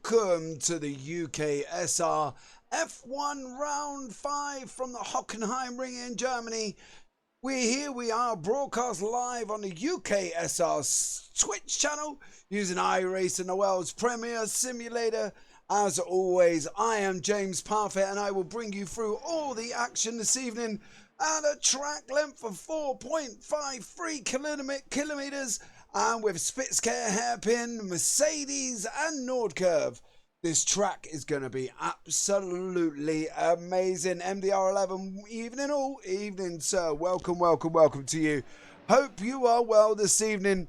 welcome to the UKSR F1 Round 5 from the Hockenheim ring in Germany. We are broadcast live on the UKSR Twitch channel using iRacing, the world's premier simulator. As always, I am James Parfit and I will bring you through all the action this evening at a track length of 4.53 kilometers and with Spitzker hairpin, Mercedes and Nord curve. This track is going to be absolutely amazing. MDR11, evening all, evening sir, welcome to you. Hope you are well this evening.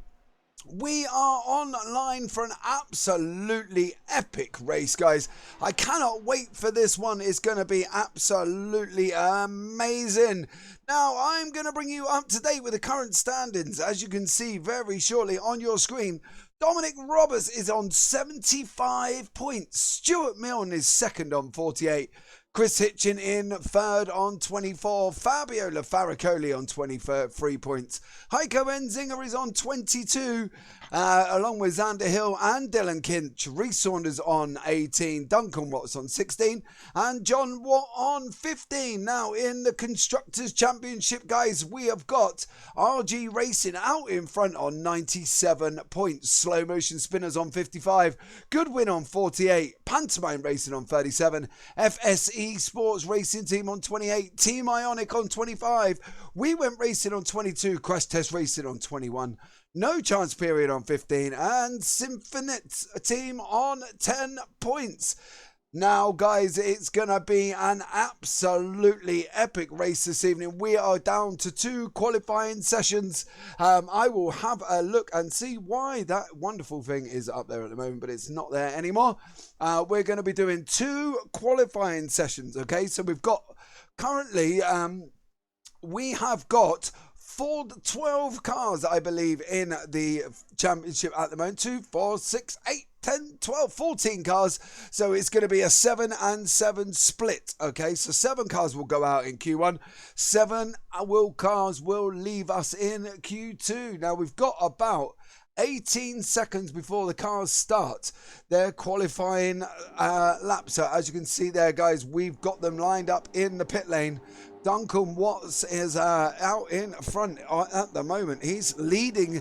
We are online for an absolutely epic race, guys. I cannot wait for this one. It's going to be absolutely amazing. Now, I'm going to bring you up to date with the current standings. As you can see very shortly on your screen, Dominic Roberts is on 75 points. Stuart Milne is second on 48. Chris Hitchin in third on 24. Fabio Lafaricoli on 23 points. Heiko Enzinger is on 22, along with Xander Hill and Dylan Kinch. Reece Saunders on 18. Duncan Watts on 16. And John Watt on 15. Now, in the Constructors' Championship, guys, we have got RG Racing out in front on 97 points. Slow Motion Spinners on 55. Goodwin on 48. Pantomime Racing on 37. FSE Sports Racing Team on 28, Team Ionic on 25, We Went Racing on 22, Crash Test Racing on 21, No Chance Period on 15, and Symphonite Team on 10 points. Now, guys, it's going to be an absolutely epic race this evening. We are down to 2 qualifying sessions. I will have a look and see why that wonderful thing is up there at the moment, but it's not there anymore. We're going to be doing 2 qualifying sessions, okay? So we've got currently, we have got 12 cars, I believe, in the championship at the moment. 2, 4, 6, 8, 10, 12, 14 cars. So it's going to be a 7 and 7 split. Okay, so 7 cars will go out in Q1. 7 cars will leave us in Q2. Now we've got about 18 seconds before the cars start their qualifying lap. So as you can see there, guys, we've got them lined up in the pit lane. Duncan Watts is out in front at the moment. He's leading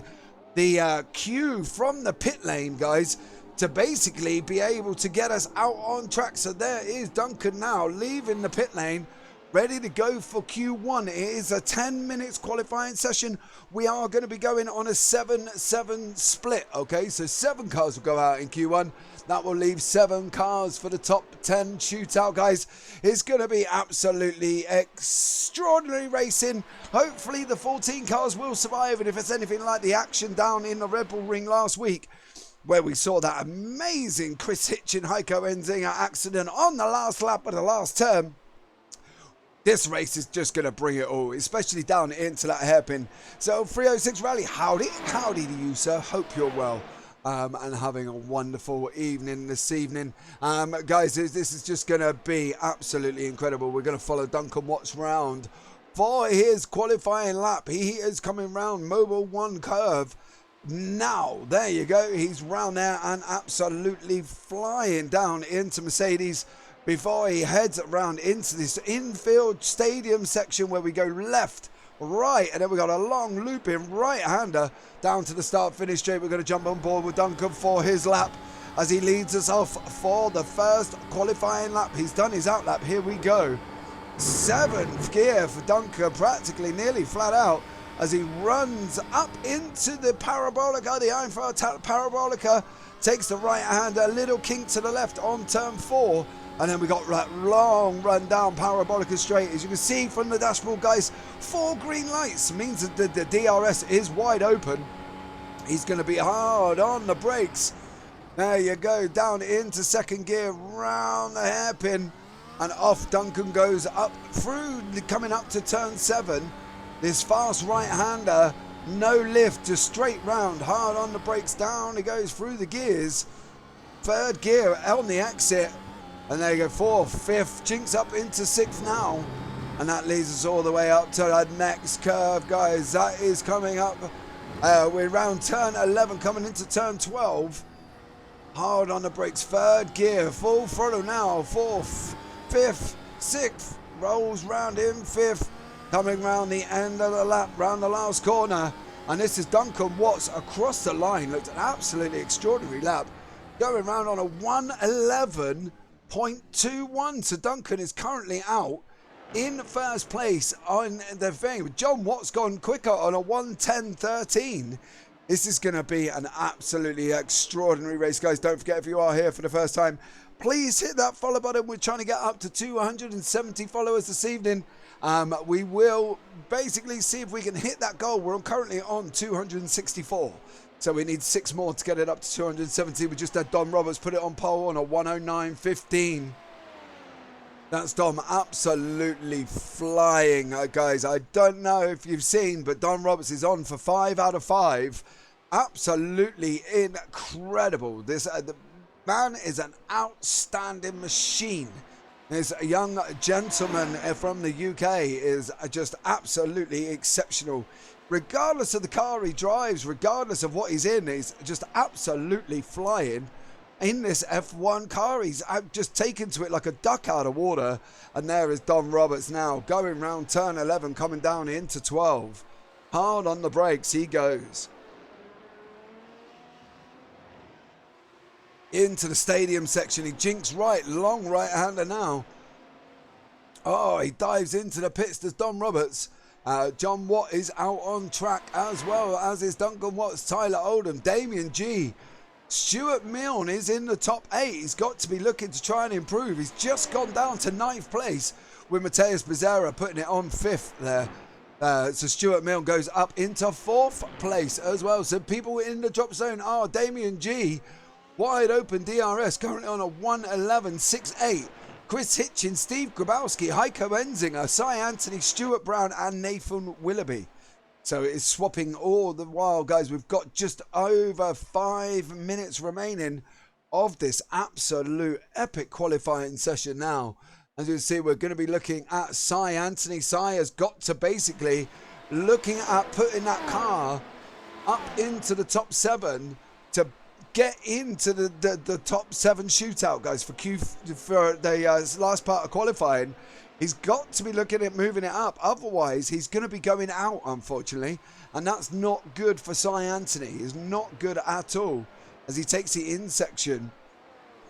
the queue from the pit lane, guys, to basically be able to get us out on track. So there is Duncan now leaving the pit lane, ready to go for Q1. It is a 10 minutes qualifying session. We are going to be going on a 7-7 split, okay? So 7 cars will go out in Q1. That will leave 7 cars for the top 10 shootout, guys. It's going to be absolutely extraordinary racing. Hopefully the 14 cars will survive, and if it's anything like the action down in the Red Bull Ring last week, where we saw that amazing Chris Hitchin, Heiko Enzinger accident on the last lap of the last turn, this race is just going to bring it all, especially down into that hairpin. So 306 Rally, howdy to you, sir. Hope you're well and having a wonderful evening this evening. Guys, this is just going to be absolutely incredible. We're going to follow Duncan Watts round for his qualifying lap. He is coming round Mobile 1 curve. Now, there you go. He's round there and absolutely flying down into Mercedes before he heads around into this infield stadium section where we go left, right, and then we got a long looping right-hander down to the start-finish straight. We're going to jump on board with Duncan for his lap as he leads us off for the first qualifying lap. He's done his out lap. Here we go. 7th gear for Duncan, practically nearly flat out, as he runs up into the Parabolica, the Einfahrt Parabolica, takes the right hand, a little kink to the left on turn 4, and then we got that long run down Parabolica straight. As you can see from the dashboard, guys, 4 green lights means that the DRS is wide open. He's going to be hard on the brakes. There you go, down into 2nd gear, round the hairpin, and off Duncan goes up through, coming up to turn 7. This fast right-hander, no lift, just straight round, hard on the brakes, down he goes through the gears. 3rd gear on the exit, and there you go, 4th, 5th, jinks up into 6th now, and that leads us all the way up to that next curve, guys. That is coming up, we're around turn 11, coming into turn 12. Hard on the brakes, third gear, full throttle now, fourth, fifth, sixth, rolls round in fifth, coming round the end of the lap, round the last corner, and this is Duncan Watts across the line. Looked an absolutely extraordinary lap, going round on a 1:11.21, so Duncan is currently out in first place on the thing. John Watts gone quicker on a 1:10.13. This is going to be an absolutely extraordinary race, guys. Don't forget, if you are here for the first time, please hit that follow button. We're trying to get up to 270 followers this evening. We will basically see if we can hit that goal. We're currently on 264. So we need 6 more to get it up to 270. We just had Don Roberts put it on pole on a 1:09.15. That's Dom absolutely flying, guys. I don't know if you've seen, but Don Roberts is on for 5 out of 5. Absolutely incredible. This the man is an outstanding machine. This young gentleman from the UK is just absolutely exceptional. Regardless of the car he drives, regardless of what he's in, he's just absolutely flying. In this F1 car, he's just taken to it like a duck out of water. And there is Don Roberts now going round turn 11, coming down into 12. Hard on the brakes he goes. Into the stadium section, he jinks right, long right-hander now. Oh, he dives into the pits, does Don Roberts. John Watt is out on track, as well as is Duncan Watts, Tyler Oldham, Damien G. Stuart Milne is in the top 8. He's got to be looking to try and improve. He's just gone down to 9th place with Mateus Bezerra putting it on 5th there. So Stuart Milne goes up into 4th place as well. So people in the drop zone are Damien G, wide open DRS, currently on a 1:11.68. Chris Hitchin, Steve Grabowski, Heiko Enzinger, Cy Anthony, Stuart Brown and Nathan Willoughby. So it is swapping all the while, guys. We've got just over 5 minutes remaining of this absolute epic qualifying session now. As you can see, we're going to be looking at Cy Anthony. Cy has got to basically looking at putting that car up into the top 7 to get into the top 7 shootout, guys, for the last part of qualifying. He's got to be looking at moving it up. Otherwise, he's going to be going out, unfortunately. And that's not good for Cy Anthony. It's not good at all. As he takes the in section,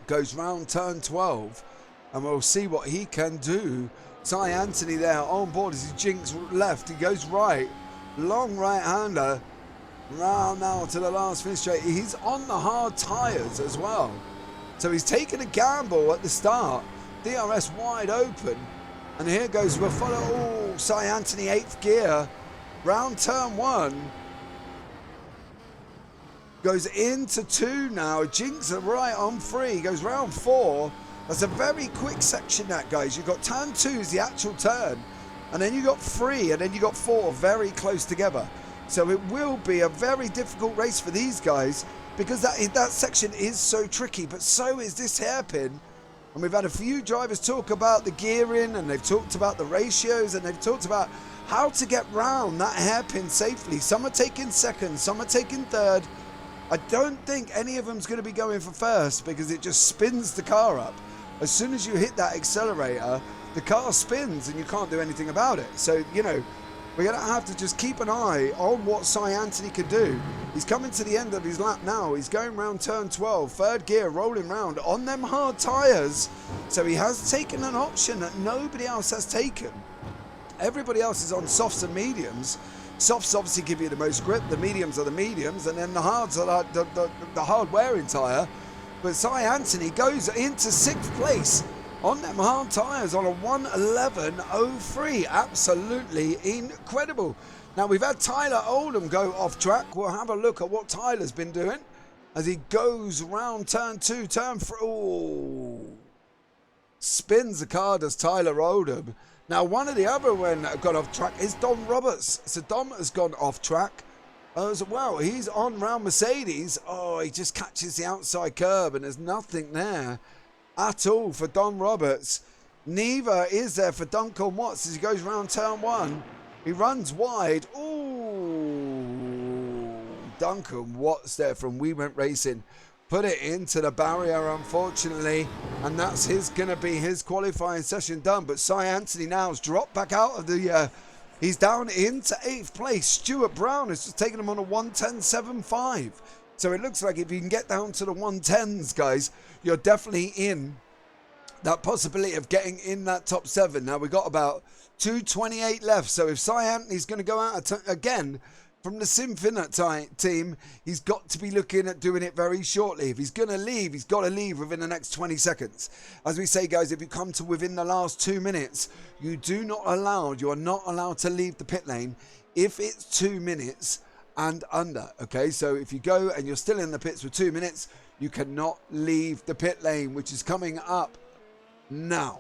goes round turn 12. And we'll see what he can do. Cy Anthony there on board as he jinks left. He goes right. Long right-hander. Round now to the last finish straight. He's on the hard tyres as well. So he's taken a gamble at the start. DRS wide open. And here goes, we'll follow, oh, Cy Anthony 8th gear, round turn 1, goes into 2 now, jinks it right on 3, goes round 4, that's a very quick section that, guys. You've got turn 2 is the actual turn, and then you got 3, and then you got 4 very close together. So it will be a very difficult race for these guys, because that section is so tricky, but so is this hairpin. And we've had a few drivers talk about the gearing, and they've talked about the ratios, and they've talked about how to get round that hairpin safely. Some are taking 2nd, some are taking 3rd. I don't think any of them's going to be going for 1st because it just spins the car up. As soon as you hit that accelerator, the car spins and you can't do anything about it. So, you know, we're going to have to just keep an eye on what Cy Anthony can do. He's coming to the end of his lap now. He's going round turn 12, 3rd gear, rolling round on them hard tyres. So he has taken an option that nobody else has taken. Everybody else is on softs and mediums. Softs obviously give you the most grip. The mediums are the mediums. And then the hards are like the hard wearing tyre. But Cy Anthony goes into 6th place on them hard tyres on a 1:11.03. Absolutely incredible. Now we've had Tyler Oldham go off track. We'll have a look at what Tyler's been doing as he goes round turn 2, turn 3. Oh, spins the car, does Tyler Oldham. Now one of the other one that got off track is Don Roberts. So Dom has gone off track as well. He's on round Mercedes. Oh, he just catches the outside curb and there's nothing there at all for Don Roberts. Neither is there for Duncan Watts as he goes round turn 1. He runs wide. Ooh, Duncan Watts there from We Went Racing put it into the barrier, unfortunately, and that's going to be his qualifying session done. But Cy Anthony now has dropped back out of the he's down into 8th place. Stuart Brown has just taken him on a 1:10.75. So it looks like if you can get down to the 1:10s, guys, you're definitely in that possibility of getting in that top 7. Now we've got about 2:28 left, so if Cy Anthony's going to go out again from the Sinfinite team, he's got to be looking at doing it very shortly. If he's going to leave, he's got to leave within the next 20 seconds. As we say, guys, if you come to within the last 2 minutes, you are not allowed to leave the pit lane if it's 2 minutes and under. Okay, so if you go and you're still in the pits for 2 minutes, you cannot leave the pit lane, which is coming up now.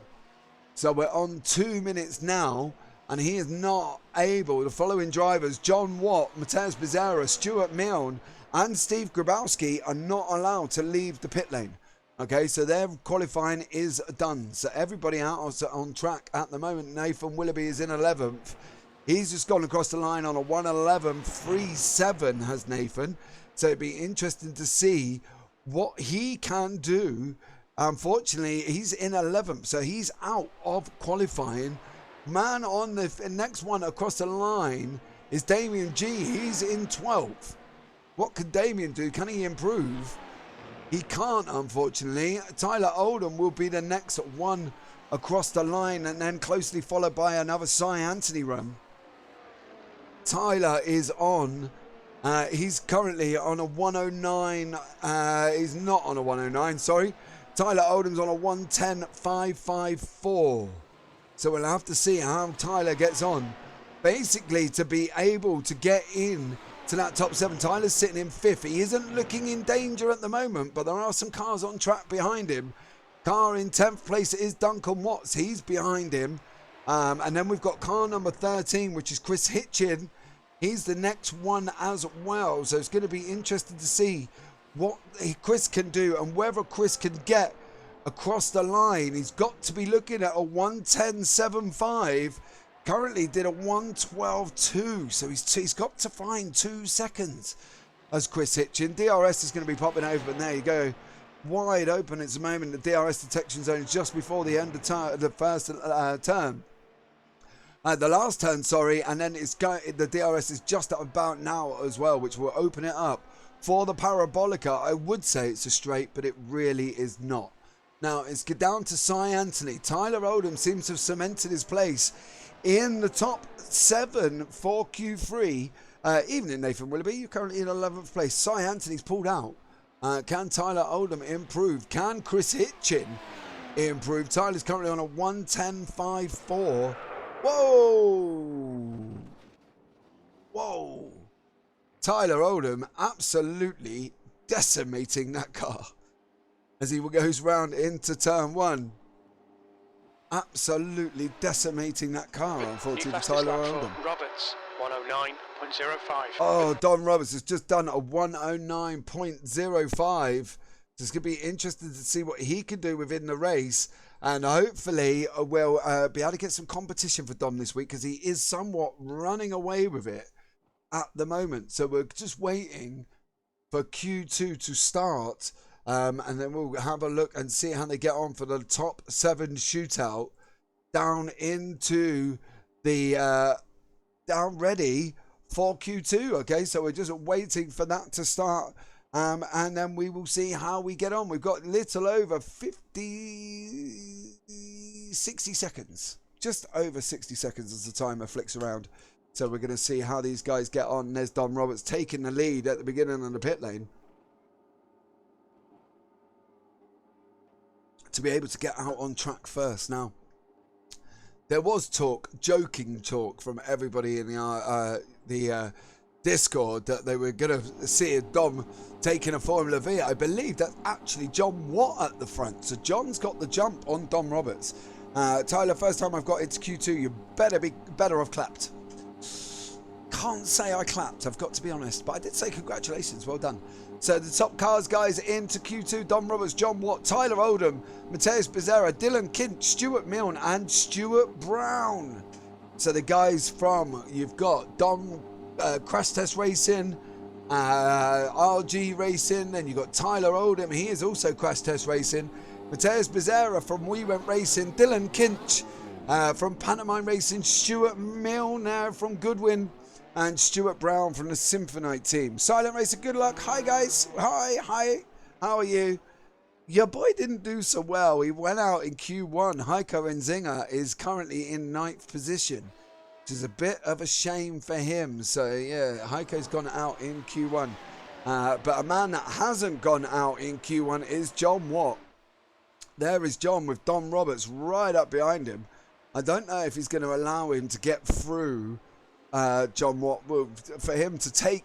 So we're on 2 minutes now, and he is not able. The following drivers, John Watt, Mateusz Bezerra, Stuart Milne, and Steve Grabowski, are not allowed to leave the pit lane. Okay, so their qualifying is done. So everybody out on track at the moment. Nathan Willoughby is in 11th. He's just gone across the line on a 1:11.37, has Nathan. So it'd be interesting to see what he can do. Unfortunately, he's in 11th, so he's out of qualifying. Man on the next one across the line is Damien G. He's in 12th. What can Damien do? Can he improve? He can't, unfortunately. Tyler Oldham will be the next one across the line, and then closely followed by another Cy Anthony run. Tyler is on. He's currently on a 1:09. He's not on a 1:09, sorry. Tyler Oldham's on a 1:10.554. So we'll have to see how Tyler gets on. Basically, to be able to get in to that top 7, Tyler's sitting in 5th. He isn't looking in danger at the moment, but there are some cars on track behind him. Car in 10th place is Duncan Watts. He's behind him. And then we've got car number 13, which is Chris Hitchin. He's the next one as well. So it's going to be interesting to see what Chris can do and whether Chris can get across the line. He's got to be looking at a 1:10.75. Currently did a 1:12.2. So he's got to find 2 seconds as Chris Hitchin. DRS is going to be popping over, and there you go. Wide open at the moment. The DRS detection zone is just before the end of the first turn. The last turn, sorry, and then the DRS is just about now as well, which will open it up for the Parabolica. I would say it's a straight, but it really is not. Now, it's down to Cy Anthony. Tyler Oldham seems to have cemented his place in the top 7 for Q3. Evening, Nathan Willoughby. You're currently in 11th place. Cy Anthony's pulled out. Can Tyler Oldham improve? Can Chris Hitchin improve? Tyler's currently on a 1:10.54. Whoa! Whoa! Tyler Oldham absolutely decimating that car as he goes round into turn 1. Absolutely decimating that car, unfortunately, for Tyler Oldham. Roberts, 1:09.05. Oh, Don Roberts has just done a 1:09.05. So it's going to be interesting to see what he can do within the race. And hopefully we'll be able to get some competition for Dom this week, because he is somewhat running away with it at the moment. So we're just waiting for Q2 to start. And then we'll have a look and see how they get on for the top 7 shootout down into the down ready for Q2. Okay, so we're just waiting for that to start. And then we will see how we get on. We've got little over 60 seconds. Just over 60 seconds as the timer flicks around. So we're going to see how these guys get on. There's Don Roberts taking the lead at the beginning of the pit lane, to be able to get out on track first. Now, there was talk, joking talk from everybody in the Discord, that they were going to see Dom taking a Formula V. I believe that's actually John Watt at the front. So John's got the jump on Dom Roberts. Tyler, first time I've got into Q2, you better have clapped. Can't say I clapped, I've got to be honest, but I did say congratulations, well done. So the top cars, guys, into Q2, Dom Roberts, John Watt, Tyler Oldham, Mateusz Bezerra, Dylan Kint, Stuart Milne, and Stuart Brown. So the guys from, you've got Dom Crash Test Racing, RG Racing. Then you've got Tyler Oldham. He is also Crash Test Racing. Mateus Becerra from We Went Racing. Dylan Kinch from Pantomime Racing. Stuart Milner from Goodwin. And Stuart Brown from the Symphonite team. Silent Racer, good luck. Hi, guys. Hi. How are you? Your boy didn't do so well. He went out in Q1. Heiko Enzinger is currently in 9th position, which is a bit of a shame for him. So, yeah, Heiko's gone out in Q1. But a man that hasn't gone out in Q1 is John Watt. There is John with Don Roberts right up behind him. I don't know if he's going to allow him to get through John Watt, for him to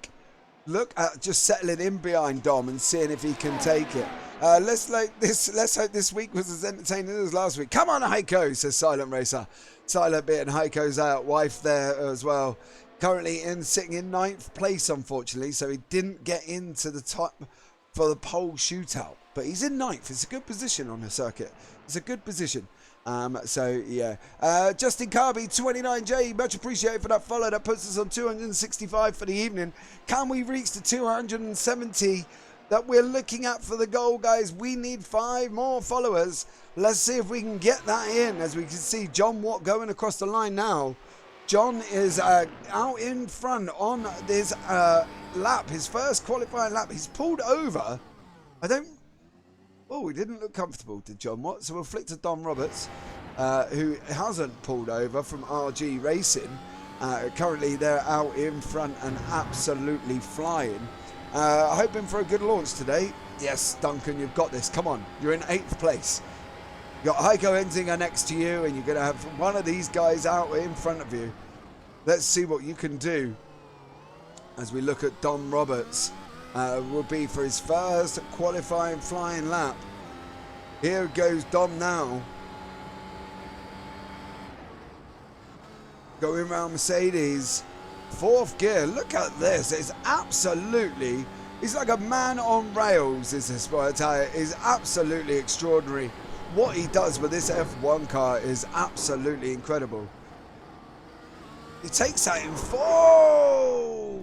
look at just settling in behind Dom and seeing if he can take it. Let's hope this week was as entertaining as last week. Come on, Heiko, says Silent Racer. Silent beating Heiko's wife there as well. Currently sitting in 9th place, unfortunately, so he didn't get into the top for the pole shootout. But he's in 9th. It's a good position on the circuit. It's a good position. So yeah, Justin Carby 29J, much appreciated for that follow. That puts us on 265 for the evening. Can we reach the 270 that we're looking at for the goal, guys? We need 5 more followers. Let's see if we can get that in. As we can see John Watt going across the line now. John is out in front on this lap, his first qualifying lap. He's pulled over. Oh, he didn't look comfortable, did John Watt? So we'll flick to Don Roberts, who hasn't pulled over from RG Racing. Currently, they're out in front and absolutely flying. Hoping for a good launch today. Yes, Duncan, you've got this. Come on, you're in 8th place. You've got Heiko Enzinger next to you, and you're going to have one of these guys out in front of you. Let's see what you can do as we look at Don Roberts. Will be for his first qualifying flying lap. Here goes Dom now. Going around Mercedes. 4th gear. Look at this. It's absolutely... He's like a man on rails, is this what I tell you. It's absolutely extraordinary. What he does with this F1 car is absolutely incredible. He takes that in 4.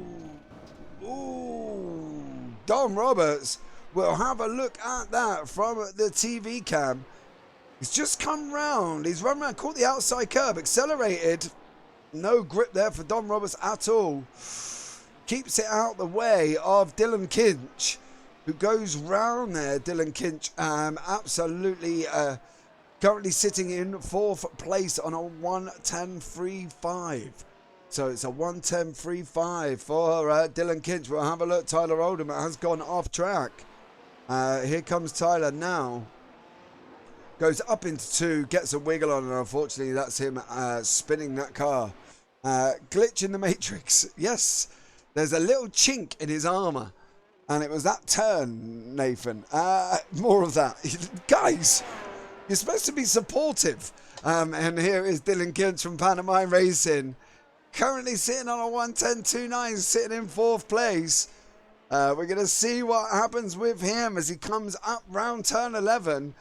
Ooh, Don Roberts will have a look at that from the TV cam. He's just come round. He's run around, caught the outside curb, accelerated. No grip there for Don Roberts at all. Keeps it out the way of Dylan Kinch, who goes round there. Dylan Kinch, absolutely currently sitting in 4th place on a 1:10.35. So it's a 1:10.35 for Dylan Kinch. We'll have a look. Tyler Oldham has gone off track. Here comes Tyler now. Goes up into 2, gets a wiggle on, and unfortunately that's him spinning that car. Glitch in the matrix. Yes, there's a little chink in his armour. And it was that turn, Nathan. More of that. Guys, you're supposed to be supportive. And here is Dylan Kinch from Pantomime Racing. Currently sitting on a 1:10.29, sitting in 4th place. We're going to see what happens with him as he comes up round turn 11.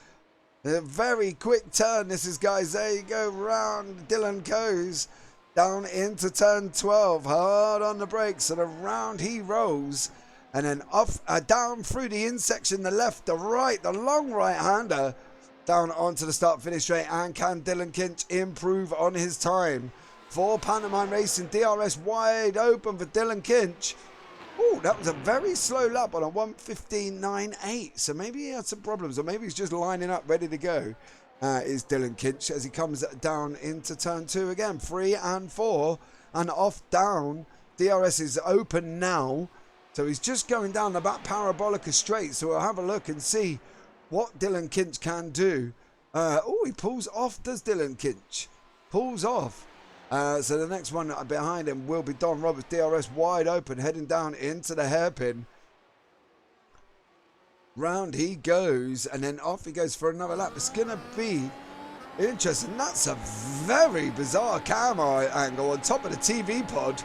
A very quick turn. This is, guys, there you go, round Dylan goes down into turn 12. Hard on the brakes and around he rolls. And then off, down through the intersection, the left, the right, the long right-hander, down onto the start-finish straight. And can Dylan Kinch improve on his time? For Pantomime Racing, DRS wide open for Dylan Kinch. Oh, that was a very slow lap on a 1:15.98. So maybe he had some problems, or maybe he's just lining up ready to go. Is Dylan Kinch as he comes down into turn 2 again. 3 and 4 and off down. DRS is open now. So he's just going down the back parabolica straight. So we'll have a look and see what Dylan Kinch can do. Oh, he pulls off, does Dylan Kinch? Pulls off. So the next one behind him will be Don Roberts. DRS wide open, heading down into the hairpin. Round he goes, and then off he goes for another lap. It's going to be interesting. That's a very bizarre camera angle on top of the TV pod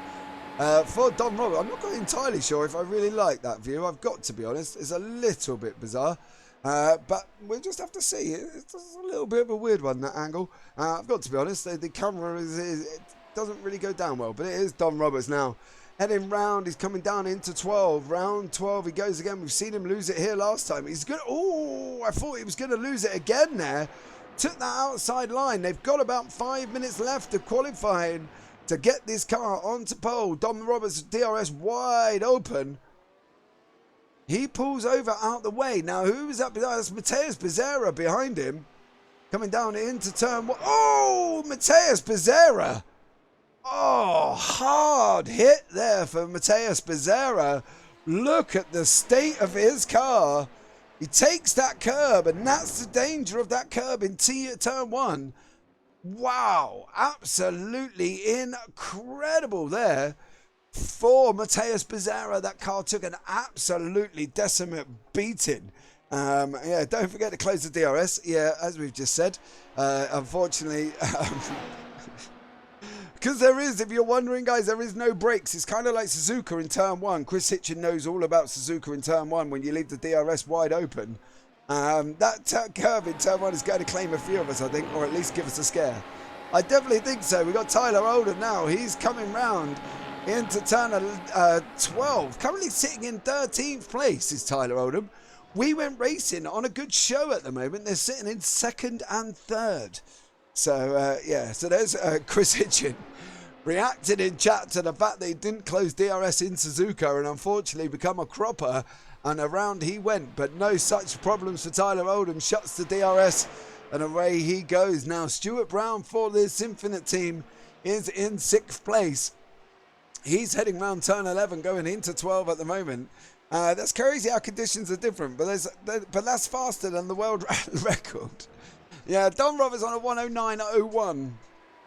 for Don Roberts. I'm not quite entirely sure if I really like that view. I've got to be honest. It's a little bit bizarre. But we'll just have to see. It's a little bit of a weird one, that angle. I've got to be honest. The camera it doesn't really go down well. But it is Don Roberts now. Heading round, he's coming down into 12. Round 12, he goes again. We've seen him lose it here last time. He's good. Oh, I thought he was going to lose it again there. Took that outside line. They've got about 5 minutes left of qualifying to get this car onto pole. Dom Roberts, DRS wide open. He pulls over out the way. Now, who is that? That's Mateus Becerra behind him. Coming down into turn one. Oh, Mateus Becerra. Oh, hard hit there for Mateus Becerra. Look at the state of his car. He takes that curb, and that's the danger of that curb in turn one. Wow, absolutely incredible there for Mateus Becerra. That car took an absolutely decimate beating. Yeah, don't forget to close the DRS. Yeah, as we've just said, unfortunately... Because there is, if you're wondering, guys, there is no brakes. It's kind of like Suzuka in turn one. Chris Hitchin knows all about Suzuka in turn one when you leave the DRS wide open. That curve in turn one is going to claim a few of us, I think, or at least give us a scare. I definitely think so. We've got Tyler Oldham now. He's coming round into turn 12. Currently sitting in 13th place is Tyler Oldham. We Went Racing on a good show at the moment. They're sitting in second and third. So, yeah, so there's Chris Hitchin reacted in chat to the fact that he didn't close DRS in Suzuka and unfortunately become a cropper, and around he went. But no such problems for Tyler Oldham. Shuts the DRS and away he goes. Now, Stuart Brown for this Infinite team is in 6th place. He's heading round turn 11 going into 12 at the moment. That's crazy how conditions are different, but that's faster than the world record. Yeah, Don Roberts on a 109.01.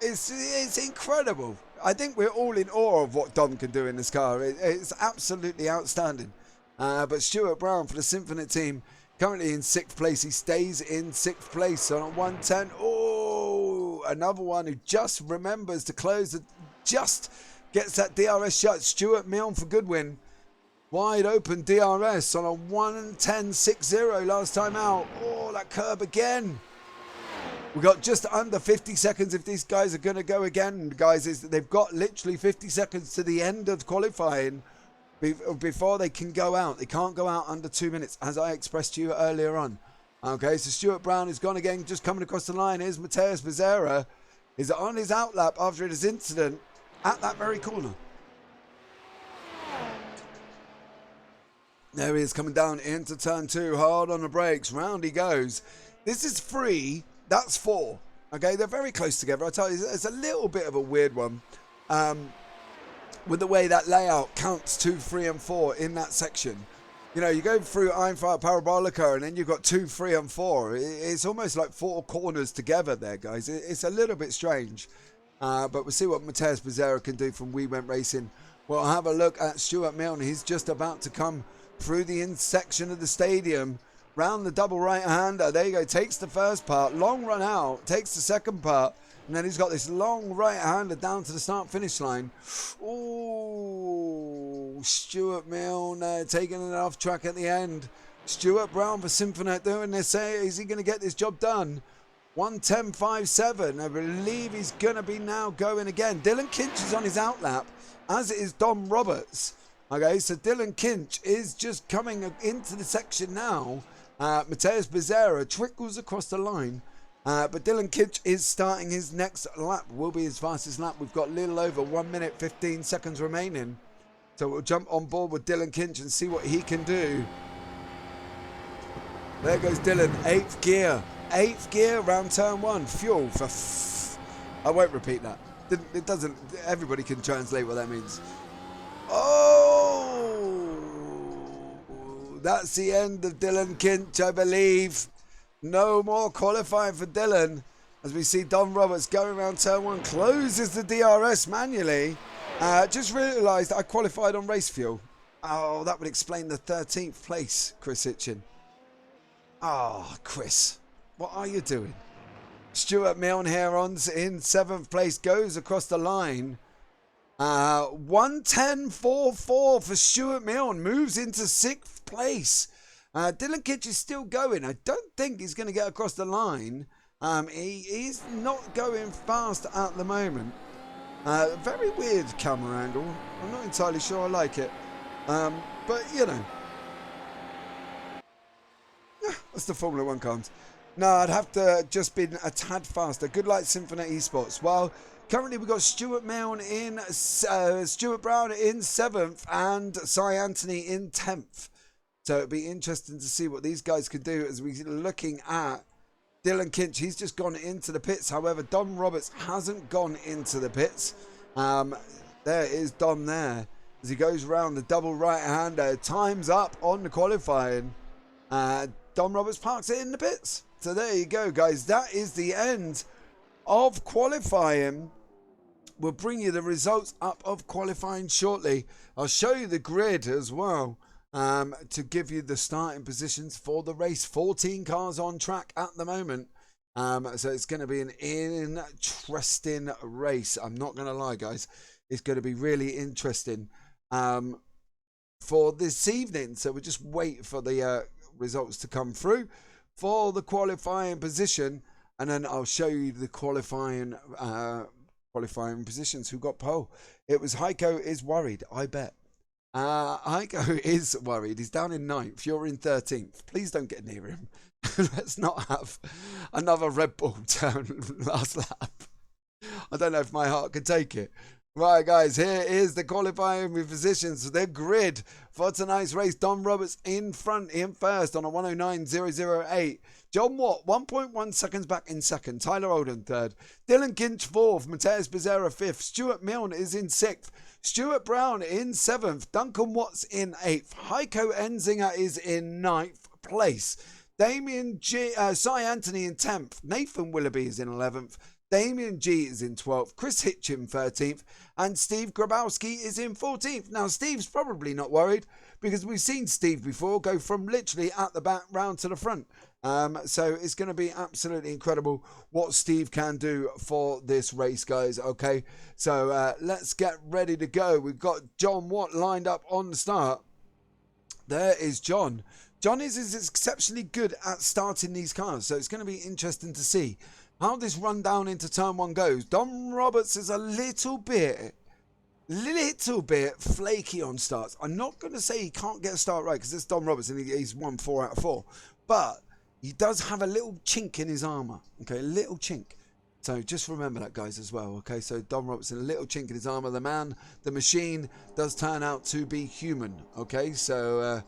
It's incredible. I think we're all in awe of what Don can do in this car. It's absolutely outstanding. But Stuart Brown for the Symphony team, currently in 6th place. He stays in 6th place on a 110. Oh, another one who just remembers to close, just gets that DRS shut. Stuart Milne for Goodwin. Wide open DRS on a 110.60 last time out. Oh, that curb again. We've got just under 50 seconds if these guys are going to go again, guys. They've got literally 50 seconds to the end of qualifying before they can go out. They can't go out under 2 minutes, as I expressed to you earlier on. Okay, so Stuart Brown is gone again, just coming across the line. Here's Mateus Becerra. Is on his outlap after his incident at that very corner. There he is coming down into turn 2, hard on the brakes. Round he goes. This is 3. That's 4. Okay, they're very close together. I tell you, it's a little bit of a weird one with the way that layout counts 2, 3, and 4 in that section. You know, you go through Einfahrt Parabolica and then you've got 2, 3, and 4. It's almost like 4 corners together there, guys. It's a little bit strange. But we'll see what Mateus Becerra can do from We Went Racing. We'll have a look at Stuart Milne. He's just about to come through the in section of the stadium. Round the double right-hander. There you go. Takes the first part. Long run out. Takes the second part. And then he's got this long right-hander down to the start-finish line. Oh, Stuart Milne taking it off track at the end. Stuart Brown for Symphony doing this. Is he going to get this job done? 110.57. I believe he's going to be now going again. Dylan Kinch is on his outlap, as is Dom Roberts. Okay, so Dylan Kinch is just coming into the section now. Mateus Becerra trickles across the line, but Dylan Kinch is starting his next lap. Will be his fastest lap. We've got a little over 1 minute 15 seconds remaining, so we'll jump on board with Dylan Kinch and see what he can do. There goes Dylan, 8th gear round turn 1. Fuel for I won't repeat that. It doesn't. Everybody can translate what that means. Oh, that's the end of Dylan Kinch, I believe. No more qualifying for Dylan, as we see Don Roberts going around turn 1, closes the DRS manually. Just realised I qualified on race fuel. Oh, that would explain the 13th place, Chris Hitchin. Oh, Chris, what are you doing? Stuart Milne here in 7th place, goes across the line. 110.44 for Stuart Milne, moves into 6th place. Dylan Kinch is still going. I don't think he's going to get across the line. He's not going fast at the moment. Very weird camera angle. I'm not entirely sure I like it. But, you know, that's the Formula 1 comes. No, I'd have to just been a tad faster. Good luck, Symphony Esports. Well, currently we've got Stuart Brown in 7th and Cy Anthony in 10th. So it'd be interesting to see what these guys could do as we're looking at Dylan Kinch. He's just gone into the pits. However, Dom Roberts hasn't gone into the pits. There is Dom there as he goes around the double right-hander. Time's up on the qualifying. Dom Roberts parks it in the pits. So there you go, guys. That is the end of qualifying. We'll bring you the results up of qualifying shortly. I'll show you the grid as well to give you the starting positions for the race. 14 cars on track at the moment. So it's going to be an interesting race. I'm not going to lie, guys. It's going to be really interesting for this evening. So we'll just wait for the results to come through for the qualifying position, and then I'll show you the qualifying positions who got pole. It was Heiko is worried, I bet. Heiko is worried. He's down in 9th. You're in 13th. Please don't get near him. Let's not have another Red Bull down last lap. I don't know if my heart can take it. Right, guys, here is the qualifying positions, the grid for tonight's race. Dom Roberts in front, in first on a 109.008. John Watt, 1.1 seconds back in second. Tyler Oldham, third. Dylan Kinch, fourth. Mateus Becerra, fifth. Stuart Milne is in sixth. Stuart Brown in seventh. Duncan Watts in eighth. Heiko Enzinger is in ninth place. Cy Anthony in 10th. Nathan Willoughby is in 11th. Damien G is in 12th, Chris Hitchin 13th, and Steve Grabowski is in 14th. Now, Steve's probably not worried because we've seen Steve before go from literally at the back round to the front. So it's going to be absolutely incredible what Steve can do for this race, guys. Okay, so let's get ready to go. We've got John Watt lined up on the start. There is John. John is exceptionally good at starting these cars, so it's going to be interesting to see how this run down into turn 1 goes. Dom Roberts is a little bit flaky on starts. I'm not going to say he can't get a start right because it's Dom Roberts and he's won 4 out of 4. But he does have a little chink in his armour. Okay, a little chink. So just remember that, guys, as well. Okay, so Dom Roberts in a little chink in his armour. The man, the machine does turn out to be human. Okay, so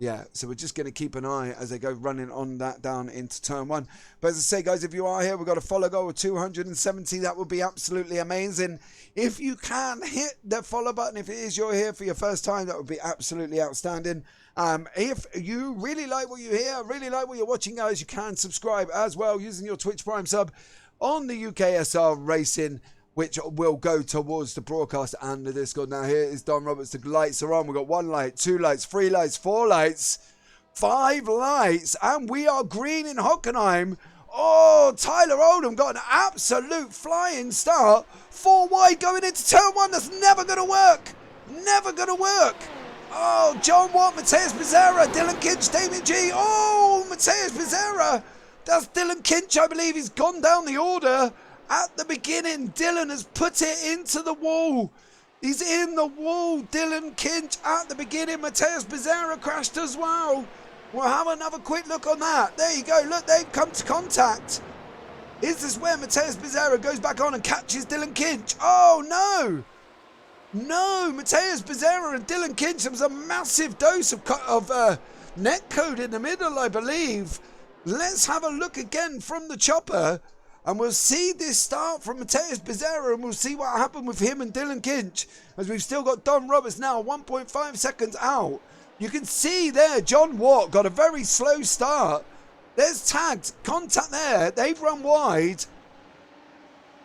yeah, so we're just going to keep an eye as they go running on that down into turn 1. But as I say, guys, if you are here, we've got a follow goal of 270. That would be absolutely amazing. If you can hit the follow button, if it is you're here for your first time, that would be absolutely outstanding. If you really like what you hear, really like what you're watching, guys, you can subscribe as well using your Twitch Prime sub on the UKSR Racing, which will go towards the broadcast and the Discord. Now here is Dom Roberts. The lights are on. We've got 1 light, 2 lights, 3 lights, 4 lights, 5 lights, and we are green in Hockenheim. Oh, Tyler Oldham got an absolute flying start. 4 wide going into turn 1. That's never going to work. Never going to work. Oh, John Watt, Mateus Becerra, Dylan Kinch, Damien G. Oh, Mateus Becerra. That's Dylan Kinch, I believe. He's gone down the order. At the beginning, Dylan has put it into the wall. He's in the wall. Dylan Kinch at the beginning. Mateus Becerra crashed as well. We'll have another quick look on that. There you go. Look, they've come to contact. Is this where Mateus Becerra goes back on and catches Dylan Kinch? Oh, no. No, Mateus Becerra and Dylan Kinch. There was a massive dose of net code in the middle, I believe. Let's have a look again from the chopper. And we'll see this start from Mateus Becerra, and we'll see what happened with him and Dylan Kinch, as we've still got Dom Roberts now 1.5 seconds out. You can see there John Watt got a very slow start. There's tagged contact there. They've run wide.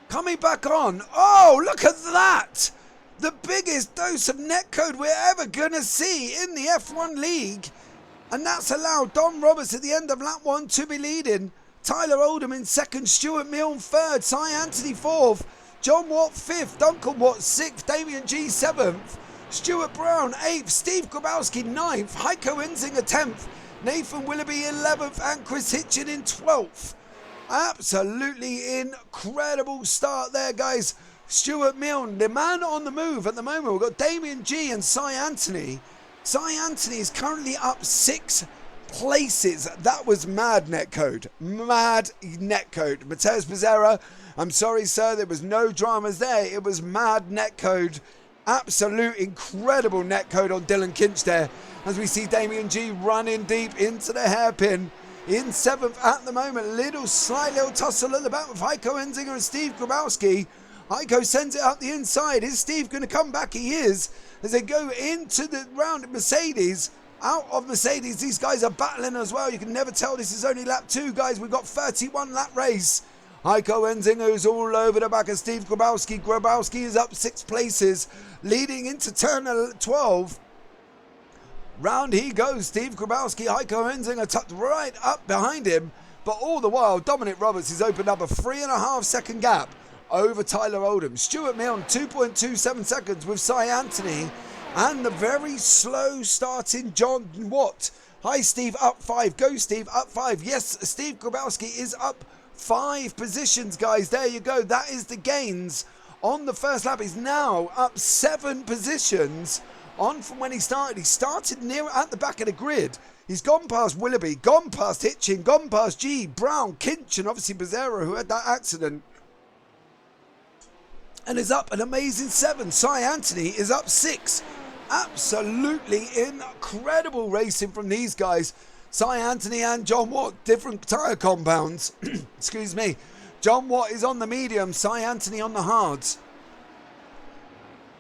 Coming back on. Oh, look at that. The biggest dose of netcode we're ever going to see in the F1 League. And that's allowed Dom Roberts at the end of lap 1 to be leading. Tyler Oldham in second, Stuart Milne third, Cy Anthony fourth, John Watt fifth, Duncan Watt sixth, Damien G seventh, Stuart Brown eighth, Steve Grabowski ninth, Heiko Enzinger 10th, Nathan Willoughby 11th, and Chris Hitchin in 12th. Absolutely incredible start there, guys, Stuart Milne, the man on the move at the moment. We've got Damien G and Cy Anthony. Cy Anthony is currently up 6 places. That was mad netcode. Mad netcode. Mateus Becerra, I'm sorry, sir. There was no dramas there. It was mad netcode. Absolute incredible netcode on Dylan Kinch there. As we see Damien G running deep into the hairpin. In 7th at the moment. Slight little tussle at the back with Heiko Enzinger and Steve Grabowski. Heiko sends it out the inside. Is Steve going to come back? He is. As they go into the round at Mercedes. Out of Mercedes, these guys are battling as well. You can never tell. This is only lap 2, guys. We've got 31 lap race. Heiko Enzinger is all over the back of Steve Grabowski. Grabowski is up 6 places. Leading into turn 12. Round he goes. Steve Grabowski, Heiko Enzinger tucked right up behind him. But all the while, Dominic Roberts has opened up a 3.5 second gap over Tyler Oldham. Stuart Milne 2.27 seconds with Cy Anthony. And the very slow starting John Watt. Hi Steve, up 5. Go Steve, up 5. Yes, Steve Grabowski is up 5 positions, guys. There you go. That is the gains on the first lap. He's now up 7 positions on from when he started. He started near at the back of the grid. He's gone past Willoughby, gone past Hitchin, gone past G, Brown, Kinch, and obviously Becerra, who had that accident. And is up an amazing 7. Cy Anthony is up 6. Absolutely incredible racing from these guys. Cy Anthony and John Watt, different tyre compounds. Excuse me. John Watt is on the medium, Cy Anthony on the hards.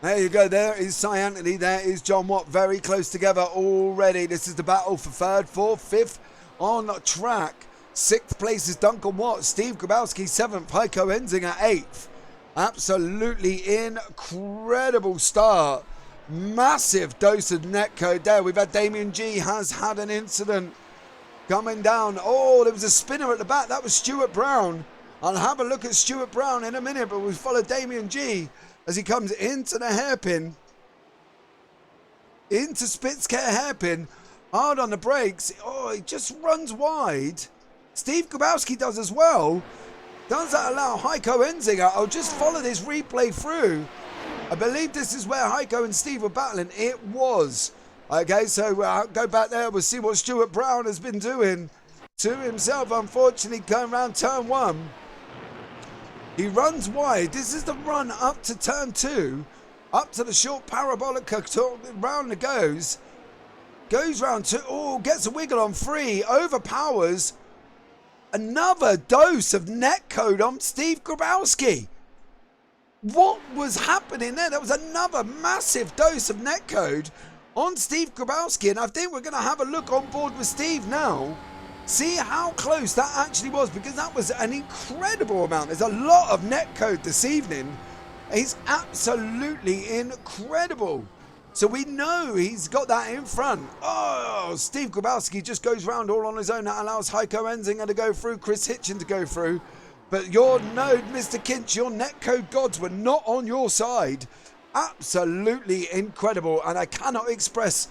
There you go. There is Cy Anthony. There is John Watt. Very close together already. This is the battle for 3rd, 4th, 5th on track. 6th place is Duncan Watt. Steve Grabowski 7th. Heiko Enzinger 8th. Absolutely incredible start. Massive dose of netcode there. We've had Damien G has had an incident coming down. Oh, there was a spinner at the back. That was Stuart Brown. I'll have a look at Stuart Brown in a minute, but we've followed Damien G as he comes into the hairpin. Into Spitzker hairpin. Hard on the brakes. Oh, he just runs wide. Steve Grabowski does as well. Does that allow Heiko Enzinger? I'll just follow this replay through. I believe this is where Heiko and Steve were battling. It was. Okay, so go back there. We'll see what Stuart Brown has been doing to himself. Unfortunately, going around turn 1. He runs wide. This is the run up to turn 2. Up to the short parabolic round it goes. Goes round 2. Oh, gets a wiggle on 3. Overpowers. Another dose of netcode on Steve Grabowski. What was happening there? There was another massive dose of netcode on Steve Grabowski. And I think we're going to have a look on board with Steve now. See how close that actually was, because that was an incredible amount. There's a lot of netcode this evening. He's absolutely incredible. So we know he's got that in front. Oh, Steve Grabowski just goes round all on his own. That allows Heiko Enzinger to go through, Chris Hitchin to go through. But your node, Mr. Kinch, your netcode gods were not on your side. Absolutely incredible. And I cannot express,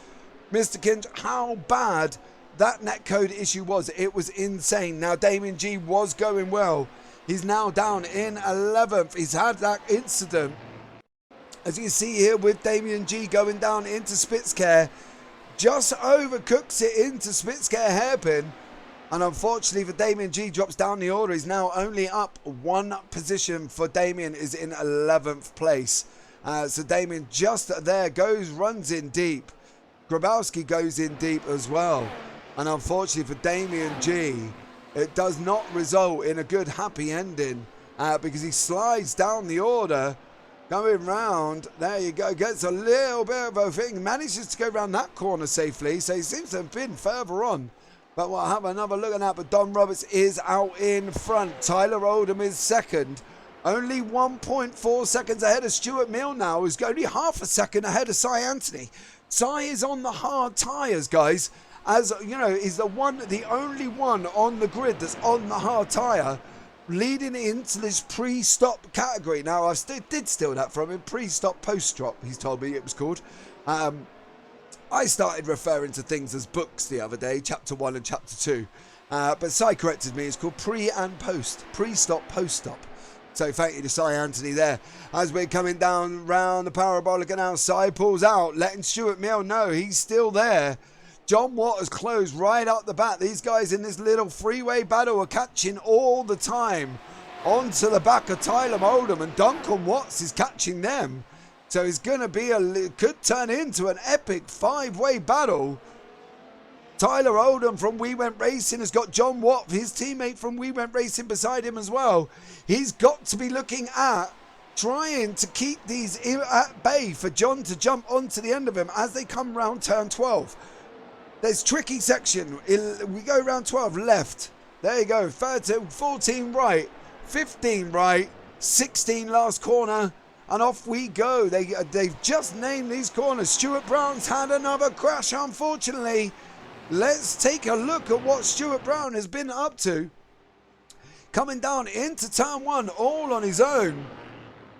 Mr. Kinch, how bad that netcode issue was. It was insane. Now, Damien G was going well. He's now down in 11th. He's had that incident, as you see here, with Damien G going down into Spitzker. Just overcooks it into Spitzker hairpin. And unfortunately for Damien G, drops down the order. He's now only up 1 position for Damien, is in 11th place. So Damien just there runs in deep. Grabowski goes in deep as well. And unfortunately for Damien G, it does not result in a good happy ending because he slides down the order. Going round, there you go, gets a little bit of a thing, manages to go around that corner safely. So he seems to have been further on. But we'll have another look at that. But Don Roberts is out in front. Tyler Oldham is second. Only 1.4 seconds ahead of Stuart Milne now, who's only half a second ahead of Cy Anthony. Cy is on the hard tyres, guys. As you know, he's the only one on the grid that's on the hard tyre, leading into this pre-stop category. Now, I did steal that from him. Pre-stop, post-drop, he's told me it was called. I started referring to things as books the other day, chapter 1 and chapter 2. But Cy corrected me, it's called pre and post. Pre-stop, post-stop. So thank you to Cy Anthony there. As we're coming down round the parabolic and outside, pulls out, letting Stuart Mill know he's still there. John Watt has closed right up the back. These guys in this little freeway battle are catching all the time onto the back of Tyler Oldham, and Duncan Watts is catching them. So it's going to be could turn into an epic 5-way battle. Tyler Oldham from We Went Racing has got John Watt, his teammate from We Went Racing, beside him as well. He's got to be looking at trying to keep these at bay for John to jump onto the end of him as they come round turn 12. There's tricky section. We go round 12 left. There you go. 13, 14 right, 15 right, 16 last corner. And off we go. They've just named these corners. Stuart Brown's had another crash, unfortunately. Let's take a look at what Stuart Brown has been up to. Coming down into turn 1 all on his own.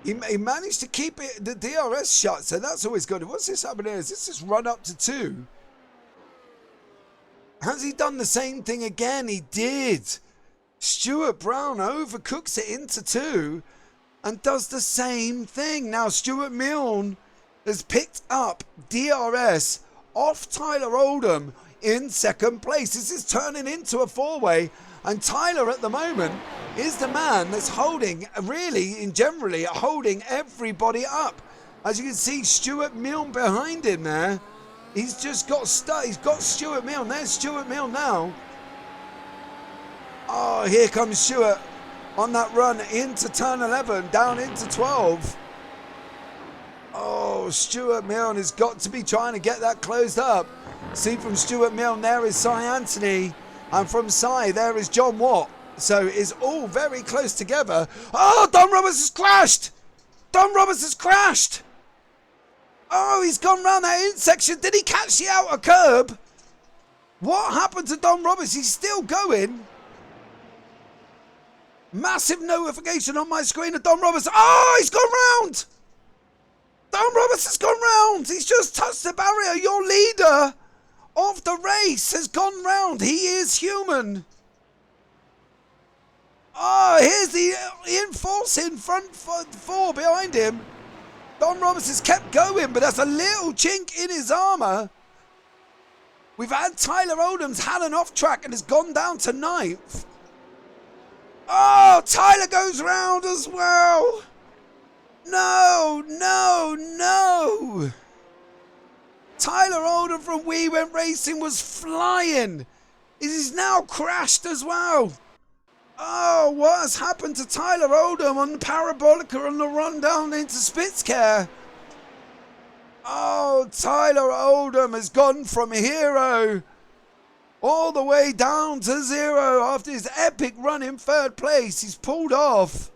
He managed to keep the DRS shut, so that's always good. What's this happening here? Is this just run up to 2? Has he done the same thing again? He did. Stuart Brown overcooks it into 2 and does the same thing. Now Stuart Milne has picked up DRS off Tyler Oldham in second place. This is turning into a 4-way, and Tyler at the moment is the man that's holding, really, in generally, holding everybody up. As you can see, Stuart Milne behind him there. He's just got he's got Stuart Milne. There's Stuart Milne now. Oh, here comes Stuart on that run into turn 11, down into 12. Oh, Stuart Milne has got to be trying to get that closed up. See, from Stuart Milne there is Cy Anthony, and from Cy there is John Watt. So it's all very close together. Oh, Don Roberts has crashed! Don Roberts has crashed! Oh, he's gone round that intersection. Did he catch the outer curb? What happened to Don Roberts? He's still going. Massive notification on my screen of Don Roberts. Oh, he's gone round! Don Roberts has gone round. He's just touched the barrier. Your leader of the race has gone round. He is human. Oh, here's the enforce in front 4 behind him. Don Roberts has kept going, but that's a little chink in his armour. We've had Tyler Oldham's had an off track and has gone down to 9th. Oh, Tyler goes round as well. No, no, no. Tyler Oldham from We Went Racing was flying. He's now crashed as well. Oh, what has happened to Tyler Oldham on the Parabolica on the run down into Spitzkare? Oh, Tyler Oldham has gone from hero all the way down to 0 after his epic run in 3rd place. He's pulled off.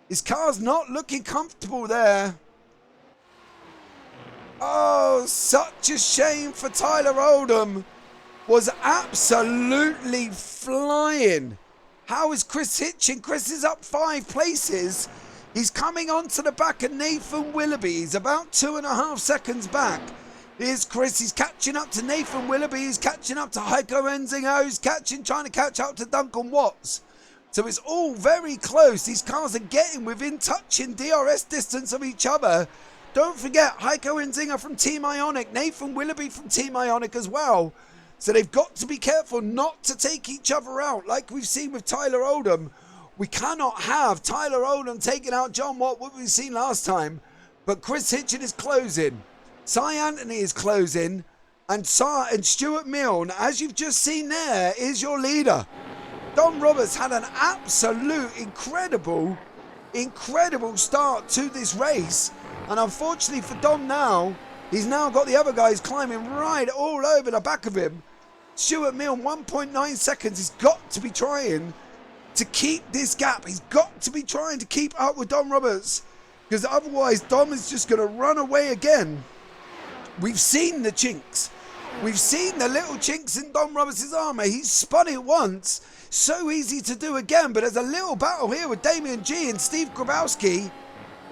His car's not looking comfortable there. Oh, such a shame for Tyler Oldham. Was absolutely flying. How is Chris Hitchin? Chris is up 5 places. He's coming onto the back of Nathan Willoughby. He's about 2.5 seconds back. Here's Chris. He's catching up to Nathan Willoughby. He's catching up to Heiko Enzinger. He's trying to catch up to Duncan Watts. So it's all very close. These cars are getting within touching DRS distance of each other. Don't forget Heiko Enzinger from Team Ionic, Nathan Willoughby from Team Ionic as well. So they've got to be careful not to take each other out like we've seen with Tyler Oldham. We cannot have Tyler Oldham taking out John Watt, what we've seen last time. But Chris Hitchin is closing. Cy Anthony is closing. And Stuart Milne, as you've just seen there, is your leader. Don Roberts had an absolute incredible start to this race. And unfortunately for Dom now, he's now got the other guys climbing right all over the back of him. Stuart Milne, 1.9 seconds. He's got to be trying to keep this gap. He's got to be trying to keep up with Dom Roberts, because otherwise Dom is just going to run away again. We've seen the chinks. We've seen the little chinks in Dom Roberts' armour. He's spun it once. So easy to do again. But there's a little battle here with Damien G and Steve Grabowski.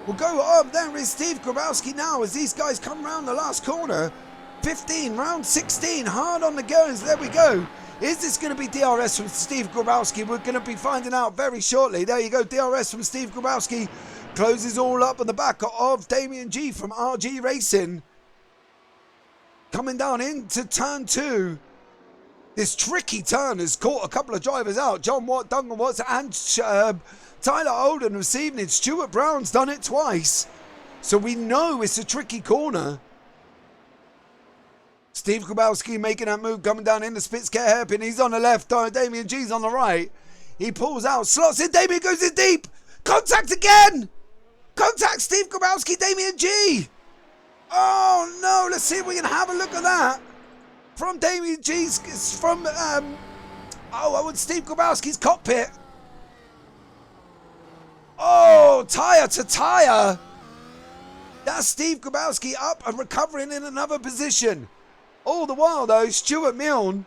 We'll go up. There is Steve Grabowski now as these guys come round the last corner. 15, round 16, hard on the goes. There we go. Is this going to be DRS from Steve Grabowski? We're going to be finding out very shortly. There you go, DRS from Steve Grabowski. Closes all up on the back of Damien G from RG Racing. Coming down into turn 2. This tricky turn has caught a couple of drivers out. John Watt, Duncan Watts and Tyler Holden this evening. Stuart Brown's done it twice. So we know it's a tricky corner. Steve Grabowski making that move, coming down in the Spitzker hairpin. He's on the left, Damien G's on the right. He pulls out, slots in, Damien goes in deep. Contact again! Contact Steve Grabowski, Damien G! Oh no, let's see if we can have a look at that. From Damien G's, from, Steve Grabowski's cockpit. Oh, tyre to tyre. That's Steve Grabowski up and recovering in another position. All the while, though, Stuart Milne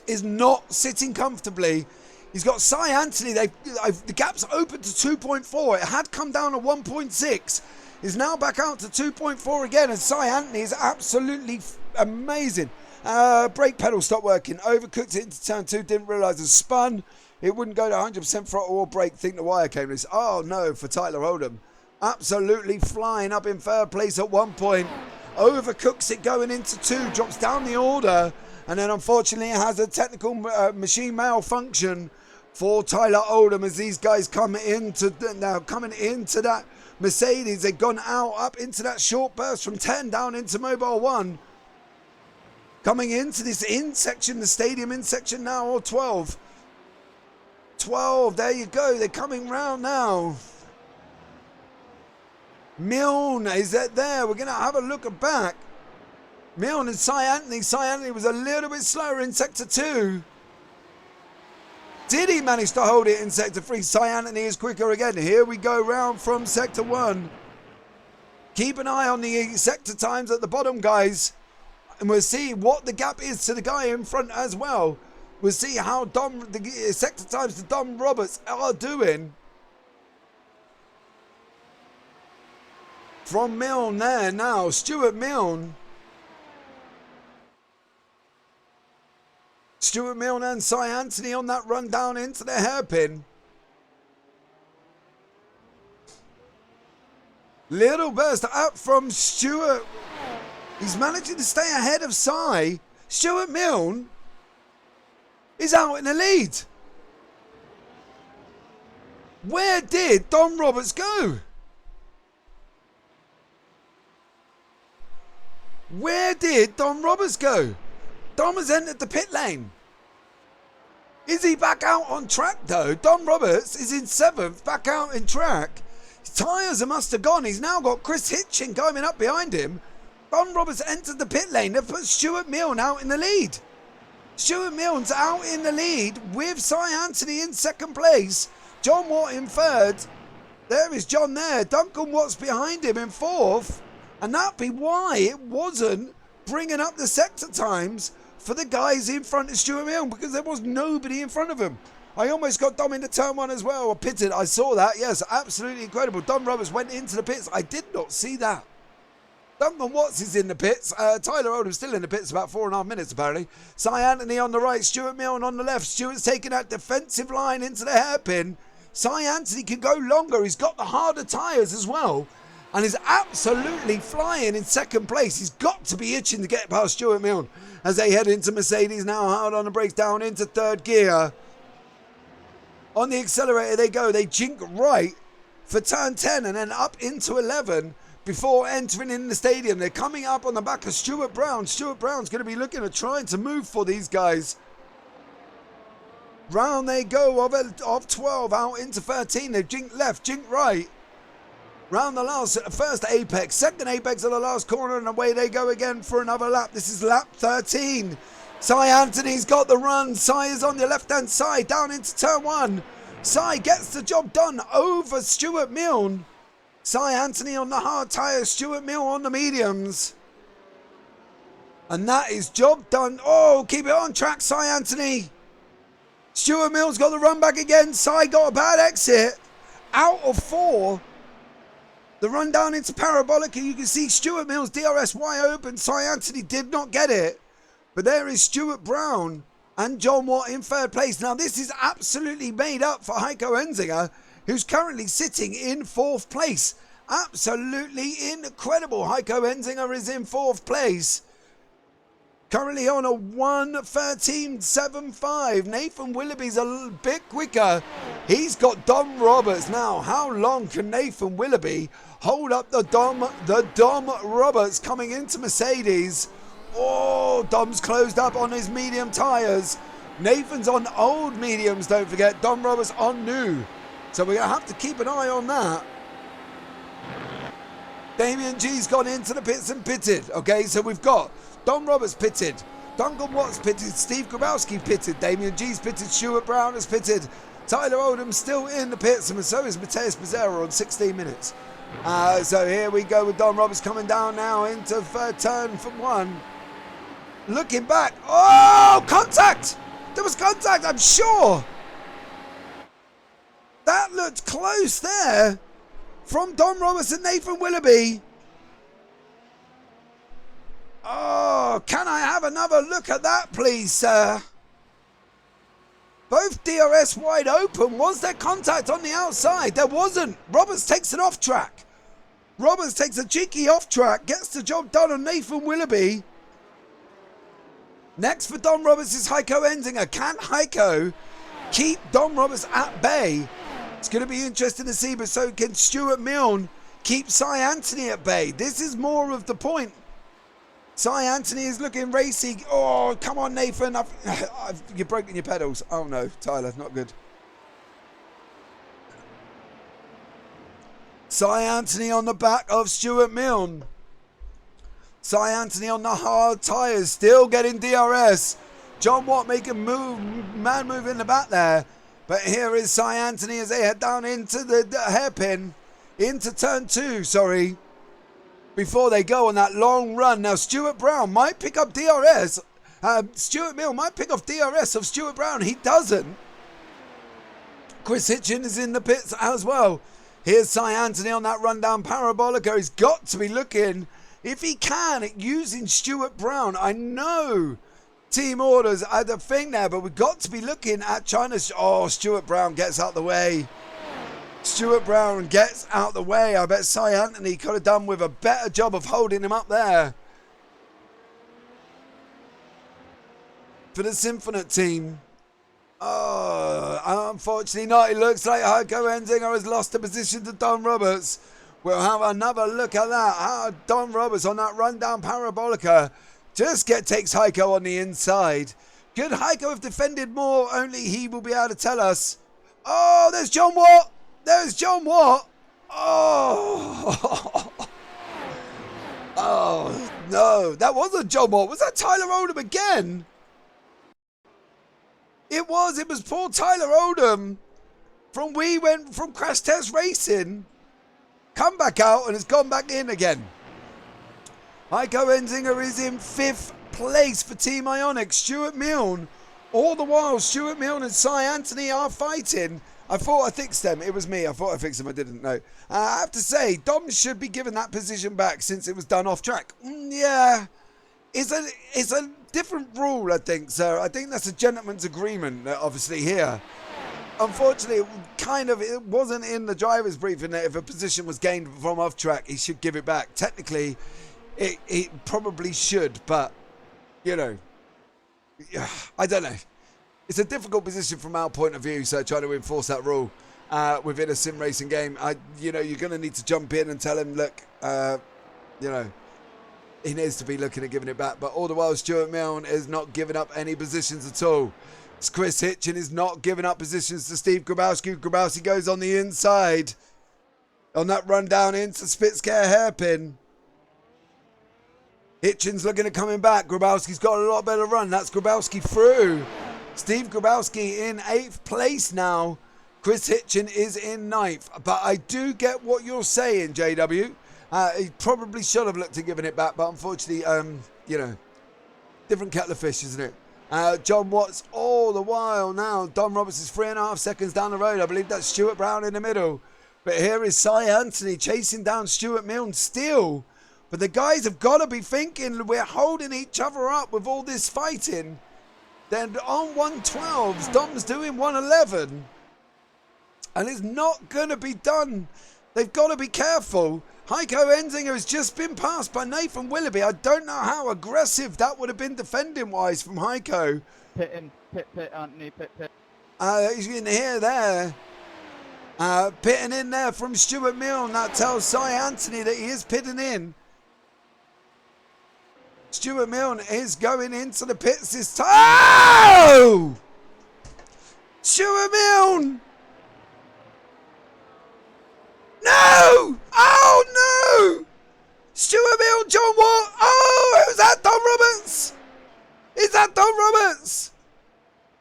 is not sitting comfortably. He's got Cy Anthony. The gap's open to 2.4. It had come down to 1.6. Is now back out to 2.4 again. And Cy Anthony is absolutely amazing. Brake pedal stopped working. Overcooked it into turn 2. Didn't realise it spun. It wouldn't go to 100% throttle or brake. Think the wire came loose. Oh, no, for Tyler Oldham. Absolutely flying up in third place at one point. Overcooks it going into 2, drops down the order, and then unfortunately it has a technical machine malfunction for Tyler Oldham as these guys coming into that Mercedes. They've gone out up into that short burst from 10 down into Mobile 1. Coming into this in section, the stadium in section now, or 12. 12, there you go, they're coming round now. Milne, is that there? We're going to have a look at back. Milne and Cy Anthony. Cy Anthony was a little bit slower in sector 2. Did he manage to hold it in sector 3? Cy Anthony is quicker again. Here we go round from sector 1. Keep an eye on the sector times at the bottom, guys. And we'll see what the gap is to the guy in front as well. We'll see how the sector times to Dom Roberts are doing. From Milne there now, Stuart Milne. Stuart Milne and Cy Anthony on that run down into the hairpin. Little burst up from Stuart. He's managing to stay ahead of Cy. Stuart Milne is out in the lead. Where did Dom Roberts go? Where did Dom Roberts go? Dom has entered the pit lane. Is he back out on track though? Dom Roberts is in 7th, back out in track. His tyres must have gone. He's now got Chris Hitchin coming up behind him. Dom Roberts entered the pit lane. They've put Stuart Milne out in the lead. Stuart Milne's out in the lead with Cy Anthony in 2nd place. John Watt in 3rd. There is John there. Duncan Watts behind him in 4th. And that'd be why it wasn't bringing up the sector times for the guys in front of Stuart Milne, because there was nobody in front of him. I almost got Dom into turn 1 as well, or pitted. I saw that. Yes, absolutely incredible. Dom Roberts went into the pits. I did not see that. Duncan Watts is in the pits. Tyler Oldham's still in the pits, about 4.5 minutes apparently. Cy Anthony on the right, Stuart Milne on the left. Stuart's taking that defensive line into the hairpin. Cy Anthony can go longer. He's got the harder tyres as well. And is absolutely flying in 2nd place. He's got to be itching to get past Stuart Milne as they head into Mercedes now, hard on the brakes, down into 3rd gear. On the accelerator they go. They jink right for turn 10 and then up into 11 before entering in the stadium. They're coming up on the back of Stuart Brown. Stuart Brown's going to be looking at trying to move for these guys. Round they go of 12 out into 13. They've jinked left, jinked right. Round the first apex, second apex of the last corner, and away they go again for another lap. This is lap 13. Cy Anthony's got the run. Cy is on the left-hand side, down into turn 1. Cy gets the job done over Stuart Milne. Cy Anthony on the hard tyres, Stuart Milne on the mediums. And that is job done. Oh, keep it on track, Cy Anthony. Stuart Milne's got the run back again. Cy got a bad exit. Out of 4. The run down into Parabolica, you can see Stuart Milne's DRS wide open. Cy Anthony did not get it. But there is Stuart Brown and John Watt in third place. Now, this is absolutely made up for Heiko Enzinger, who's currently sitting in fourth place. Absolutely incredible. Heiko Enzinger is in fourth place. Currently on a 1:13.75. Nathan Willoughby's a bit quicker. He's got Dom Roberts. Now, how long can Nathan Willoughby hold up the Dom Roberts coming into Mercedes? Oh, Dom's closed up on his medium tyres. Nathan's on old mediums, don't forget. Dom Roberts on new. So we're going to have to keep an eye on that. Damien G's gone into the pits and pitted. Okay, so we've got Dom Roberts pitted, Duncan Watts pitted, Steve Grabowski pitted, Damien G's pitted, Stuart Brown has pitted, Tyler Oldham still in the pits, and so is Mateus Bezerra on 16 minutes. So here we go with Dom Roberts coming down now into third turn from one. Looking back. Oh, contact! There was contact, I'm sure. That looked close there from Dom Roberts and Nathan Willoughby. Oh, can I have another look at that, please, sir? Both DRS wide open. Was there contact on the outside? There wasn't. Roberts takes an off track. Roberts takes a cheeky off track, gets the job done on Nathan Willoughby. Next for Dom Roberts is Heiko Enzinger. Can Heiko keep Dom Roberts at bay? It's going to be interesting to see, but so can Stuart Milne keep Cy Anthony at bay? This is more of the point. Cy Anthony is looking racy. Oh, come on, Nathan. You've broken your pedals. Oh, no, Tyler, not good. Cy Anthony on the back of Stuart Milne. Cy Anthony on the hard tyres, still getting DRS. John Watt making man move in the back there. But here is Cy Anthony as they head down into the hairpin. Into turn two, sorry. Before they go on that long run. Now, Stuart Brown might pick up DRS. Stuart Milne might pick up DRS of Stuart Brown. He doesn't. Chris Hitchin is in the pits as well. Here's Cy Anthony on that rundown parabolica. He's got to be looking, if he can, at using Stuart Brown. I know team orders are the thing there, but we've got to be looking at China. Oh, Stuart Brown gets out the way. Stuart Brown gets out the way. I bet Cy Anthony could have done with a better job of holding him up there. For the Symphonite team. Oh, unfortunately not. It looks like Heiko Enzinger has lost the position to Dom Roberts. We'll have another look at that. Dom Roberts on that rundown parabolica just takes Heiko on the inside. Could Heiko have defended more? Only he will be able to tell us. Oh, there's John Watt. There's John Watt. Oh. Oh, no. That wasn't John Watt. Was that Tyler Oldham again? It was poor Tyler Oldham from Crash Test Racing. Come back out and has gone back in again. Heiko Enzinger is in 5th place for Team Ionic. Stuart Milne. All the while, Stuart Milne and Cy Anthony are fighting. I thought I fixed them. It was me. I thought I fixed them. I didn't know. I have to say, Dom should be given that position back since it was done off track. Yeah. It's a different rule, I think, sir. I think that's a gentleman's agreement, obviously, here. Unfortunately, it wasn't in the driver's briefing that if a position was gained from off track, he should give it back. Technically, it probably should, but, you know, I don't know. It's a difficult position from our point of view, so trying to enforce that rule within a sim racing game. You're going to need to jump in and tell him, look, he needs to be looking at giving it back. But all the while, Stuart Milne is not giving up any positions at all. Chris Hitchin is not giving up positions to Steve Grabowski. Grabowski goes on the inside on that run down into Spitzcare hairpin. Hitchin's looking at coming back. Grabowski's got a lot better run. That's Grabowski through. Steve Grabowski in 8th place now. Chris Hitchin is in 9th. But I do get what you're saying, JW. He probably should have looked at giving it back, but unfortunately, different kettle of fish, isn't it? John Watts all the while now. Dom Roberts is 3.5 seconds down the road. I believe that's Stuart Brown in the middle. But here is Cy Anthony chasing down Stuart Milne still. But the guys have got to be thinking we're holding each other up with all this fighting. Then on 112s, Dom's doing 111. And it's not going to be done. They've got to be careful. Heiko Enzinger has just been passed by Nathan Willoughby. I don't know how aggressive that would have been defending-wise from Heiko. Pit in, pit, Anthony, pit. You can hear there. Pitting in there from Stuart Milne. That tells Cy Anthony that he is pitting in. Stuart Milne is going into the pits this time. Oh! Stuart Milne! No! Oh no! Stuart Milne, John Watt. Oh, who's that? Don Roberts? Is that Don Roberts?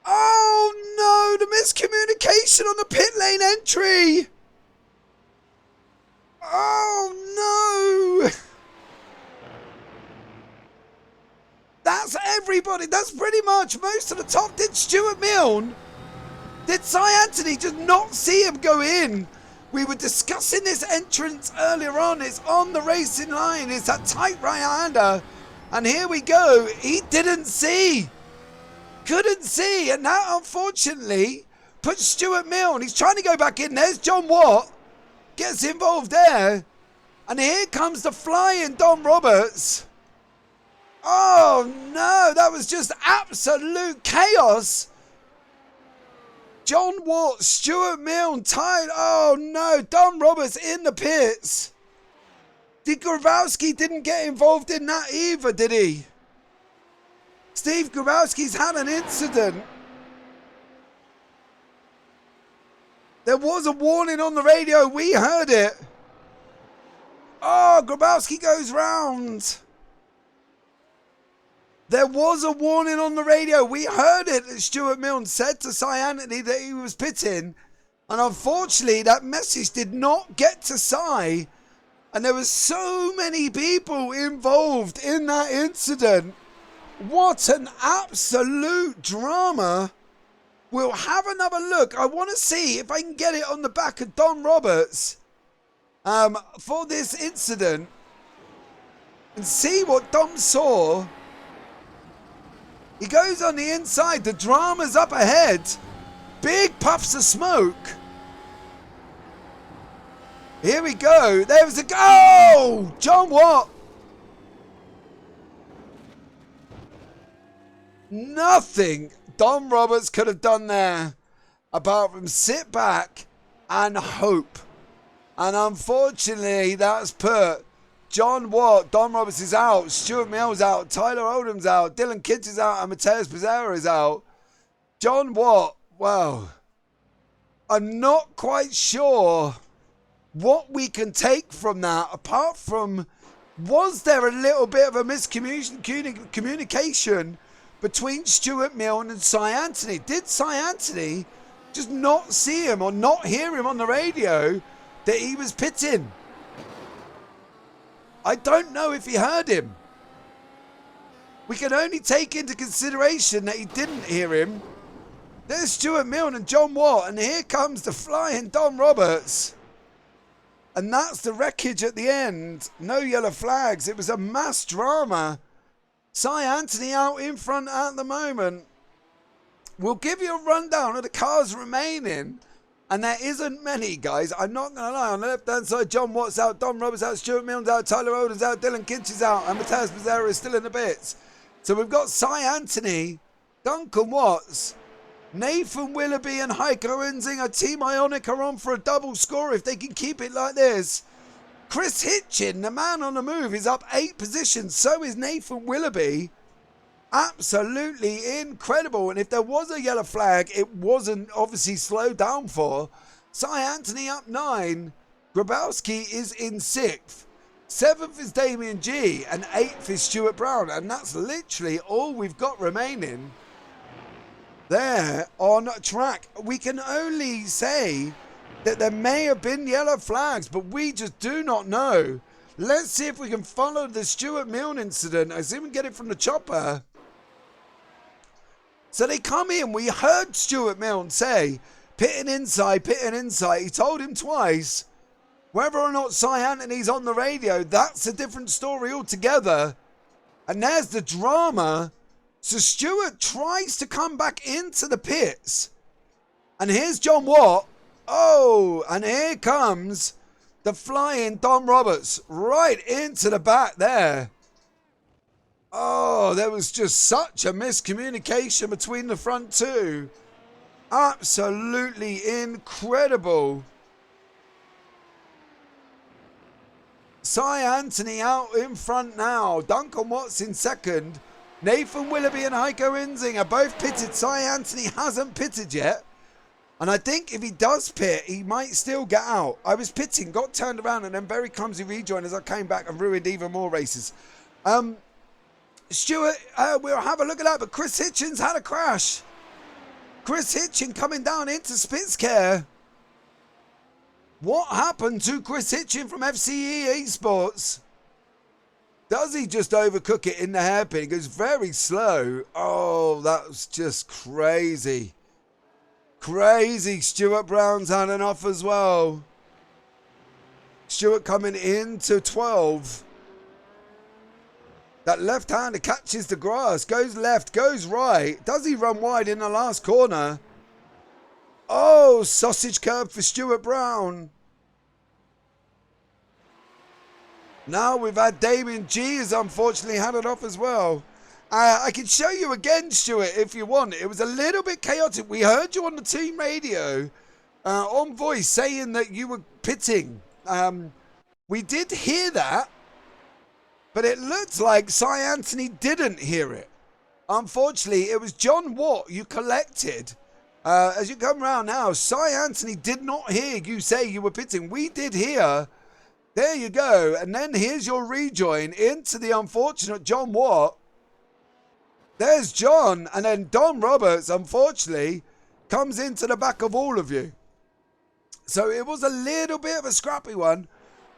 Oh no, the miscommunication on the pit lane entry. Oh no. That's everybody. That's pretty much most of the top. Did Stuart Milne? Did Cy Anthony just not see him go in? We were discussing this entrance earlier on. It's on the racing line. It's that tight right-hander. And here we go. He didn't see. Couldn't see. And that, unfortunately, puts Stuart Milne. He's trying to go back in. There's John Watt. Gets involved there. And here comes the flying Don Roberts. Oh, no. That was just absolute chaos. John Watt, Stuart Milne, tied. Oh no, Don Roberts in the pits. Grabowski didn't get involved in that either, did he? Steve Grabowski's had an incident. There was a warning on the radio, we heard it. Oh, Grabowski goes round. There was a warning on the radio. We heard it. Stuart Milne said to Cy Anthony that he was pitting. And unfortunately, that message did not get to Cy. And there were so many people involved in that incident. What an absolute drama. We'll have another look. I want to see if I can get it on the back of Don Roberts for this incident. And see what Dom saw. He goes on the inside. The drama's up ahead. Big puffs of smoke. Here we go. There's a go. John Watt. Nothing Don Roberts could have done there apart from sit back and hope. And unfortunately, that's put John Watt, Don Roberts is out, Stuart Milne's out, Tyler Oldham's out, Dylan Kitts is out, and Mateus Pizzera is out. John Watt, well, I'm not quite sure what we can take from that, apart from, was there a little bit of a miscommunication between Stuart Milne and Cy Anthony? Did Cy Anthony just not see him or not hear him on the radio that he was pitting? I don't know if he heard him. We can only take into consideration that he didn't hear him. There's Stuart Milne and John Watt, and here comes the flying Don Roberts. And that's the wreckage at the end. No yellow flags. It was a mass drama. Cy Anthony out in front at the moment. We'll give you a rundown of the cars remaining. And there isn't many, guys. I'm not going to lie. On the left-hand side, John Watt's out, Don Roberts out, Stuart Milne's out, Tyler Oldham's out, Dylan Kitts is out, and Mateus Pizzera is still in the bits. So we've got Cy Anthony, Duncan Watts, Nathan Willoughby and Heiko Enzinger. Team Ionic are on for a double score if they can keep it like this. Chris Hitchin, the man on the move, is up 8 positions. So is Nathan Willoughby. Absolutely incredible. And if there was a yellow flag, it wasn't obviously slowed down for. Cy Anthony up 9. Grabowski is in 6th. 7th is Damien G. And 8th is Stuart Brown. And that's literally all we've got remaining there on track. We can only say that there may have been yellow flags, but we just do not know. Let's see if we can follow the Stuart Milne incident. I see we can get it from the chopper. So they come in. We heard Stuart Milne say, pitting inside, pitting inside. He told him twice. Whether or not Cy Anthony's on the radio, that's a different story altogether. And there's the drama. So Stewart tries to come back into the pits. And here's John Watt. Oh, and here comes the flying Dom Roberts right into the back there. Oh, there was just such a miscommunication between the front two. Absolutely incredible. Cy Anthony out in front now. Duncan Watts in second. Nathan Willoughby and Heiko Inzing are both pitted. Cy Anthony hasn't pitted yet. And I think if he does pit, he might still get out. I was pitting, got turned around, and then very clumsy rejoin as I came back and ruined even more races. Stewart, we'll have a look at that, but Chris Hitchens had a crash. Chris Hitchens coming down into Spitzkare. What happened to Chris Hitchens from FCE Esports? Does he just overcook it in the hairpin? It goes very slow. Oh, that was just crazy. Crazy. Stuart Brown's had an off as well. Stuart coming into 12. That left-hander catches the grass. Goes left, goes right. Does he run wide in the last corner? Oh, sausage curb for Stuart Brown. Now we've had Damien G has unfortunately had it off as well. I can show you again, Stuart, if you want. It was a little bit chaotic. We heard you on the team radio on voice saying that you were pitting. We did hear that, but it looks like Cy Anthony didn't hear it. Unfortunately, it was John Watt you collected. As you come around now, Cy Anthony did not hear you say you were pitting. We did hear. There you go. And then here's your rejoin into the unfortunate John Watt. There's John. And then Dom Roberts, unfortunately, comes into the back of all of you. So it was a little bit of a scrappy one.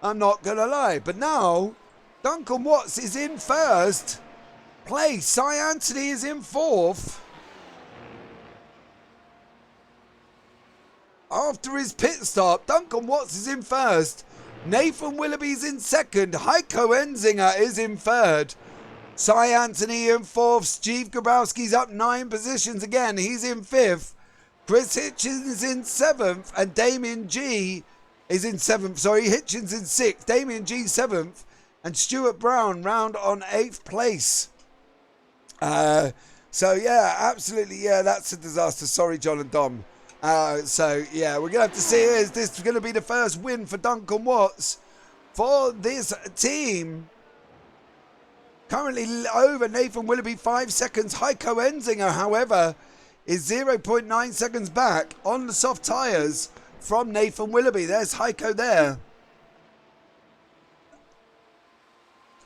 I'm not going to lie. But now, Duncan Watts is in first place. Cy Anthony is in fourth. After his pit stop, Duncan Watts is in first. Nathan Willoughby's in second. Heiko Enzinger is in third. Cy Anthony in fourth. Steve Grabowski's up 9 positions again. He's in fifth. Chris Hitchens is in seventh. And Damien G is in seventh. Sorry, Hitchens in sixth. Damien G seventh. And Stuart Brown round on 8th place. So, yeah, absolutely. Yeah, that's a disaster. Sorry, John and Dom. So, yeah, we're going to have to see. Is this going to be the first win for Duncan Watts for this team? Currently over Nathan Willoughby 5 seconds. Heiko Enzinger, however, is 0.9 seconds back on the soft tyres from Nathan Willoughby. There's Heiko there.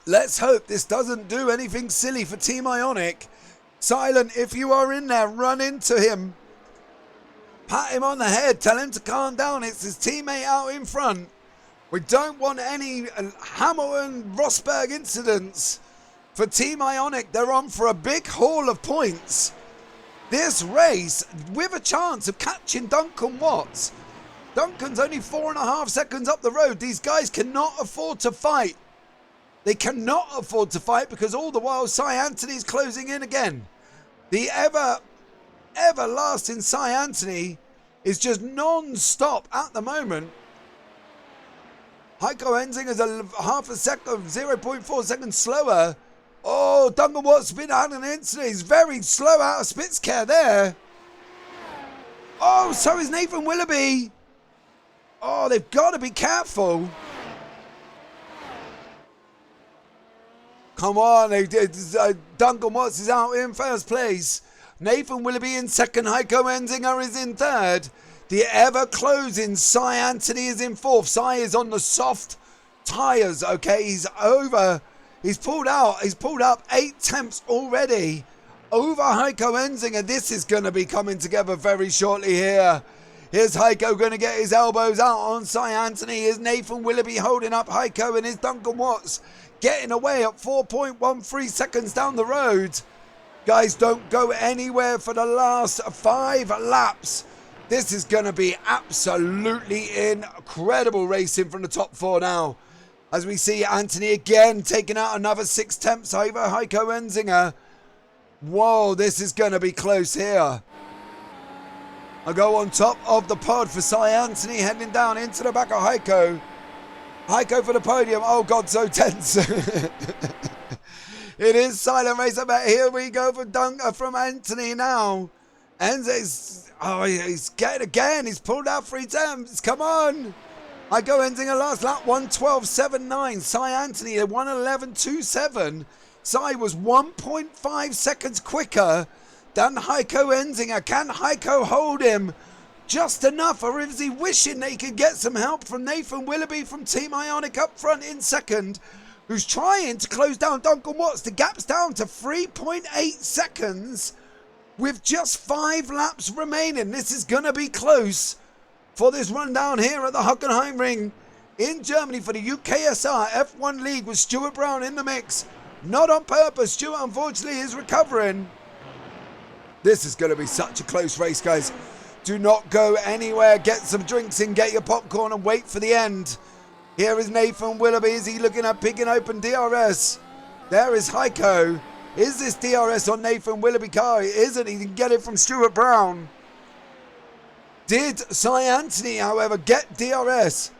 Let's hope this doesn't do anything silly for Team Ionic. Silent, if you are in there, run into him. Pat him on the head. Tell him to calm down. It's his teammate out in front. We don't want any Hamilton Rosberg incidents for Team Ionic. They're on for a big haul of points. This race with a chance of catching Duncan Watts. Duncan's only 4.5 seconds up the road. These guys cannot afford to fight. They cannot afford to fight because all the while Cy Anthony's closing in again. The everlasting Cy Anthony is just non-stop at the moment. Heiko Enzing is a half a second, 0.4 seconds slower. Oh, Duncan Watts been had an incident. He's very slow out of Spitzkare there. Oh, so is Nathan Willoughby. Oh, they've got to be careful. Come on, Duncan Watts is out in first place. Nathan Willoughby in second. Heiko Enzinger is in third. The ever-closing Cy Anthony is in fourth. Cy is on the soft tyres, okay? He's over. He's pulled out. He's pulled up 8 tenths already over Heiko Enzinger. This is going to be coming together very shortly here. Here's Heiko going to get his elbows out on Cy Anthony. Here's Nathan Willoughby holding up Heiko, and here's Duncan Watts getting away at 4.13 seconds down the road. Guys, don't go anywhere for the last 5 laps. This is going to be absolutely incredible racing from the top 4 now. As we see Anthony again taking out another 6 tenths over Heiko Enzinger. Whoa, this is going to be close here. I go on top of the pod for Cy Anthony, heading down into the back of Heiko. Heiko for the podium. Oh, God, so tense. It is silent racer, but here we go for from Anthony now. He's getting again. He's pulled out 3 attempts. Come on. Heiko Enzinger last lap, 1:12.79. Cy Anthony, 1:11.27. Cy was 1.5 seconds quicker than Heiko Enzinger. Can Heiko hold him just enough, or is he wishing that he could get some help from Nathan Willoughby from Team Ionic up front in second, who's trying to close down Duncan Watts? The gap's down to 3.8 seconds with just 5 laps remaining. This is going to be close for this run down here at the Hockenheim Ring in Germany for the UKSR F1 League with Stuart Brown in the mix. Not on purpose. Stuart, unfortunately, is recovering. This is going to be such a close race, guys. Do not go anywhere. Get some drinks in, get your popcorn, and wait for the end. Here is Nathan Willoughby. Is he looking at picking open DRS? There is Heiko. Is this DRS on Nathan Willoughby car? It isn't. He can get it from Stuart Brown. Did Cy Anthony, however, get DRS?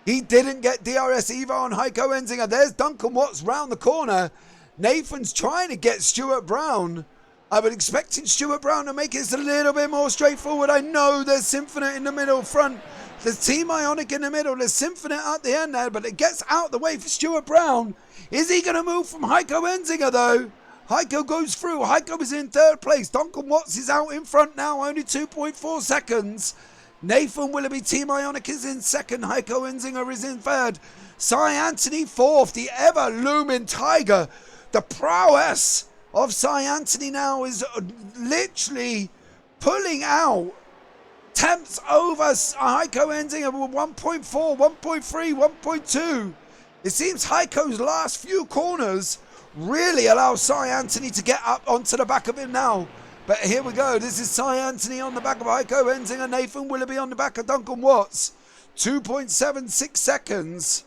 He didn't get DRS either on Heiko Enzinger. There's Duncan Watts round the corner. Nathan's trying to get Stuart Brown. I would expect Stuart Brown to make it a little bit more straightforward. I know there's Symphonite in the middle front. There's Team Ionic in the middle. There's Symphonite at the end there, but it gets out the way for Stuart Brown. Is he going to move from Heiko Enzinger, though? Heiko goes through. Heiko is in 3rd place. Duncan Watts is out in front now, only 2.4 seconds. Nathan Willoughby, Team Ionic, is in 2nd. Heiko Enzinger is in 3rd. Cy Anthony 4th. The ever-looming Tiger. The prowess of Cy Anthony now is literally pulling out temps over Heiko Enzinger with 1.4, 1.3, 1.2. It seems Heiko's last few corners really allow Cy Anthony to get up onto the back of him now. But here we go. This is Cy Anthony on the back of Heiko Enzinger. Nathan Willoughby on the back of Duncan Watts. 2.76 seconds.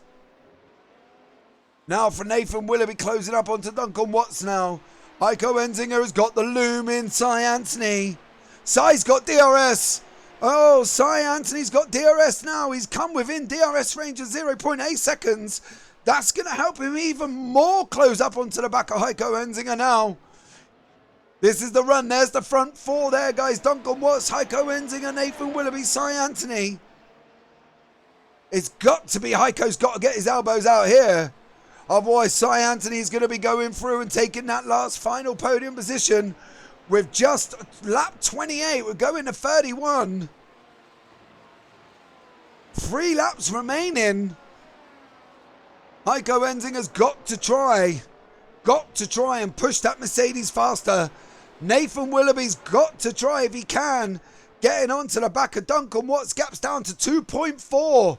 Now for Nathan Willoughby closing up onto Duncan Watts now. Heiko Enzinger has got the loom in Cy Anthony. Cy's got DRS. Oh, Cy Anthony's got DRS now. He's come within DRS range of 0.8 seconds. That's going to help him even more close up onto the back of Heiko Enzinger now. This is the run. There's the front 4 there, guys. Duncan Watts, Heiko Enzinger, Nathan Willoughby, Cy Anthony. It's got to be Heiko's got to get his elbows out here. Otherwise, Cy Anthony is going to be going through and taking that last final podium position with just lap 28. We're going to 31. 3 laps remaining. Heiko Enzinger's got to try and push that Mercedes faster. Nathan Willoughby's got to try if he can. Getting onto the back of Duncan Watts. Gap's down to 2.4.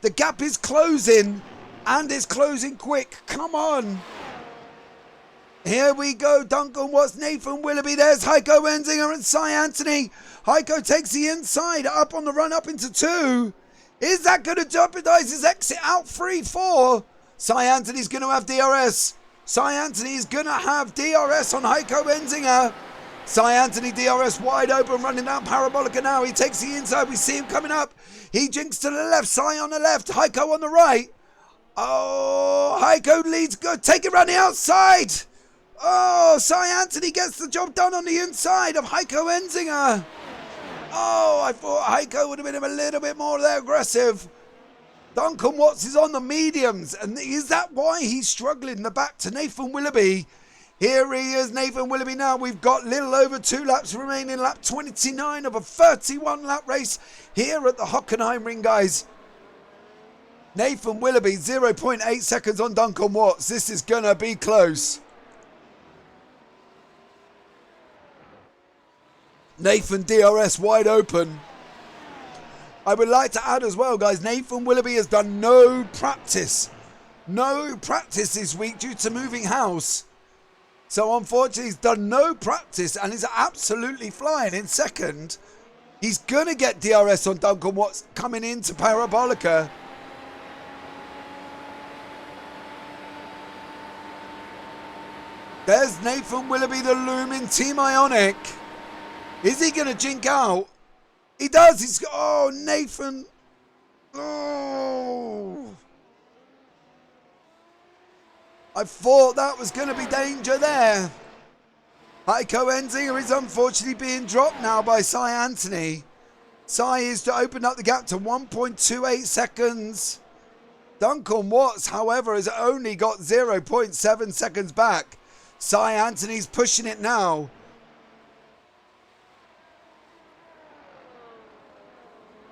The gap is closing. And it's closing quick. Come on. Here we go. Duncan Watts, Nathan Willoughby. There's Heiko Enzinger and Cy Anthony. Heiko takes the inside up on the run up into 2. Is that going to jeopardize his exit out 3-4? Cy Anthony's going to have DRS. Cy Anthony's going to have DRS on Heiko Enzinger. Cy Anthony DRS wide open, running down Parabolica now. He takes the inside. We see him coming up. He jinks to the left. Cy on the left. Heiko on the right. Oh, Heiko leads good. Take it around the outside. Oh, Cy Anthony gets the job done on the inside of Heiko Enzinger. Oh, I thought Heiko would have been a little bit more aggressive. Duncan Watts is on the mediums. And is that why he's struggling in the back to Nathan Willoughby? Here he is, Nathan Willoughby now. We've got little over 2 laps remaining. Lap 29 of a 31 lap race here at the Hockenheim Ring, guys. Nathan Willoughby, 0.8 seconds on Duncan Watts. This is going to be close. Nathan DRS wide open. I would like to add as well, guys, Nathan Willoughby has done no practice. No practice this week due to moving house. So unfortunately, he's done no practice and is absolutely flying in second. He's going to get DRS on Duncan Watts coming into Parabolica. There's Nathan Willoughby, the looming Team Ionic. Is he going to jink out? He does. He's... Oh, Nathan. Oh. I thought that was going to be danger there. Heiko Enzinger is unfortunately being dropped now by Cy Anthony. Cy is to open up the gap to 1.28 seconds. Duncan Watts, however, has only got 0.7 seconds back. Cy Anthony's pushing it now.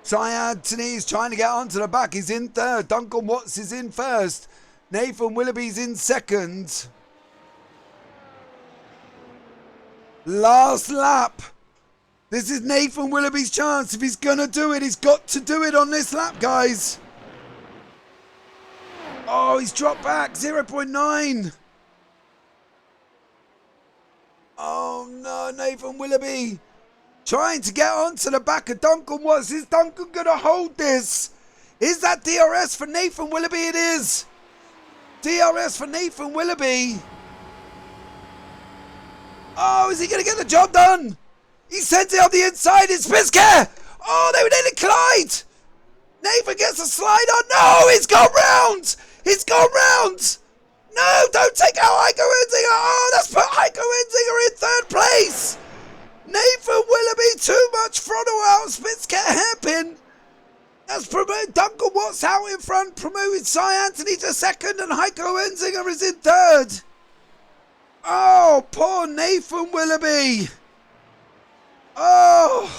Cy Anthony's trying to get onto the back. He's in third. Duncan Watts is in first. Nathan Willoughby's in second. Last lap. This is Nathan Willoughby's chance. If he's going to do it, he's got to do it on this lap, guys. Oh, he's dropped back. 0.9. Oh, no. Nathan Willoughby trying to get onto the back of Duncan Watts. Is Duncan going to hold this? Is that DRS for Nathan Willoughby? It is. DRS for Nathan Willoughby. Oh, is he going to get the job done? He sent it on the inside. It's Spitzke. Oh, they were nearly collide. Nathan gets a slide on. No, he's gone round. He's gone round. No, don't take out Heiko Enzinger. Oh, that's put Heiko Enzinger in third place. Nathan Willoughby, too much throttle out. Spitzke hairpin. That's promoted. Duncan Watts out in front. Promoted Cy Anthony to second. And Heiko Enzinger is in third. Oh, poor Nathan Willoughby. Oh.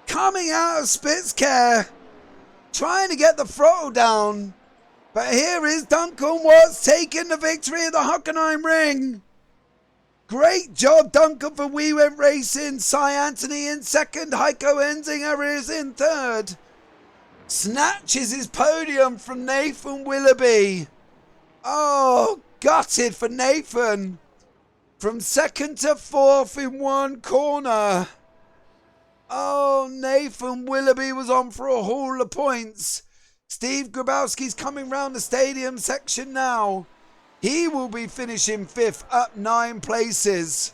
Coming out of Spitzke. Trying to get the throttle down. But here is Duncan Watts taking the victory at the Hockenheim ring. Great job, Duncan, for We Went Racing. Cy Anthony in second. Heiko Enzinger is in third. Snatches his podium from Nathan Willoughby. Oh, gutted for Nathan. From second to fourth in one corner. Oh, Nathan Willoughby was on for a haul of points. Steve Grabowski's coming round the stadium section now. He will be finishing fifth, up 9 places.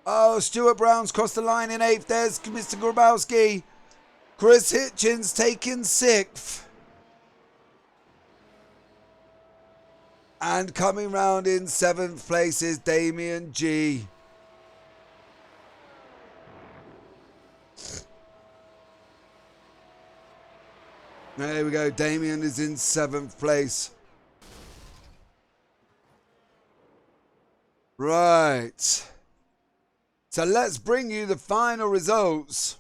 Oh, Stuart Brown's crossed the line in 8th. There's Mr. Grabowski. Chris Hitchens taking 6th. And coming round in 7th place is Damien G. There we go. Damien is in 7th place. Right. So let's bring you the final results.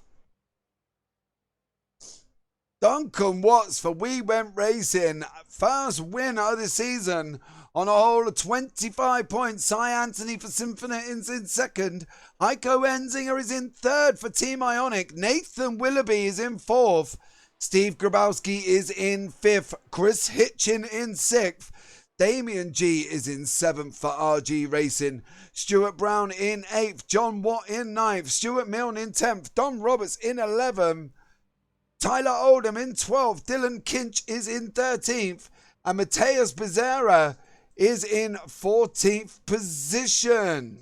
Duncan Watts for We Went Racing. First win of the season on a whole of 25 points. Cy Anthony for Symphony is in second. Heiko Enzinger is in third for Team Ionic. Nathan Willoughby is in fourth. Steve Grabowski is in fifth. Chris Hitchin in sixth. Damien G is in 7th for RG Racing. Stuart Brown in 8th. John Watt in 9th. Stuart Milne in 10th. Don Roberts in 11th. Tyler Oldham in 12th. Dylan Kinch is in 13th. And Mateus Becerra is in 14th position.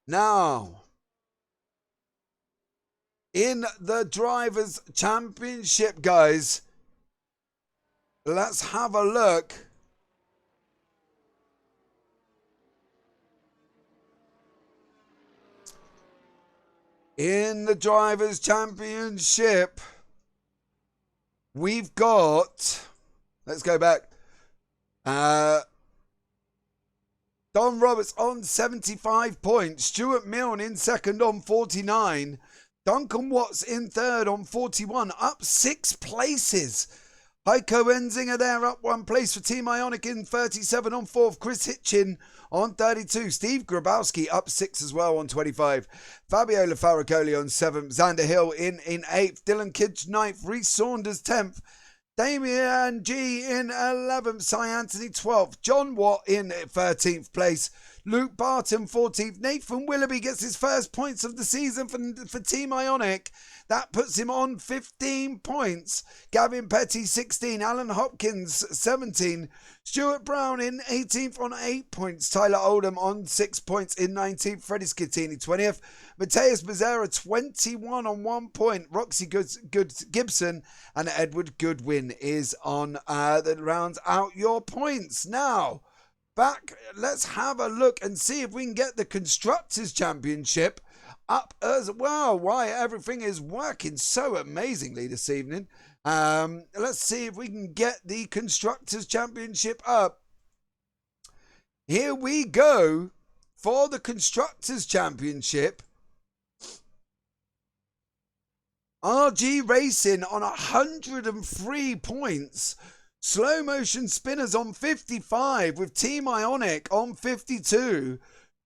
Now, in the Drivers' Championship, guys, let's have a look. In the Drivers' Championship, we've got, let's go back. Don Roberts on 75 points. Stuart Milne in second on 49. Duncan Watts in third on 41, up 6 places. Heiko Enzinger there, up 1 place for Team Ionic in 37 on 4th. Chris Hitchin on 32. Steve Grabowski up 6 as well on 25. Fabio Lafaricoli on 7th. Xander Hill in 8th. Dylan Kidge 9th. Reece Saunders 10th. Damien G in 11th. Cy Anthony 12th. John Watt in 13th place. Luke Barton 14th. Nathan Willoughby gets his first points of the season for Team Ionic. That puts him on 15 points. Gavin Petty 16. Alan Hopkins 17. Stuart Brown in 18th on 8 points. Tyler Oldham on 6 points in 19th. Freddie Schittini 20th. Mateus Becerra 21 on 1 point. Roxy Gibson and Edward Goodwin is on that rounds out your points. Now, back, let's have a look and see if we can get the Constructors' Championship up as well. Why everything is working so amazingly this evening. Let's see if we can get the Constructors' Championship up. Here we go for the Constructors' Championship. RG Racing on 103 points. Slow Motion Spinners on 55 with Team Ionic on 52.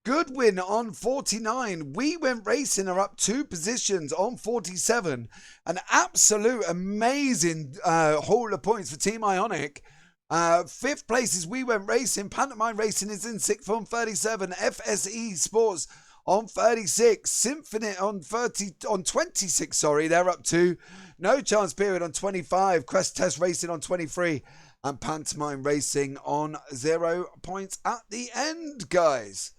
Goodwin on 49. We Went Racing are up 2 positions on 47. An absolute amazing haul of points for Team Ionic. 5th place is We Went Racing. Pantomime Racing is in 6th on 37. FSE Sports on 36. Symphony on 26, sorry, they're up 2. No Chance Period on 25. Crest Test Racing on 23. And Pantomime Racing on 0 points at the end, guys.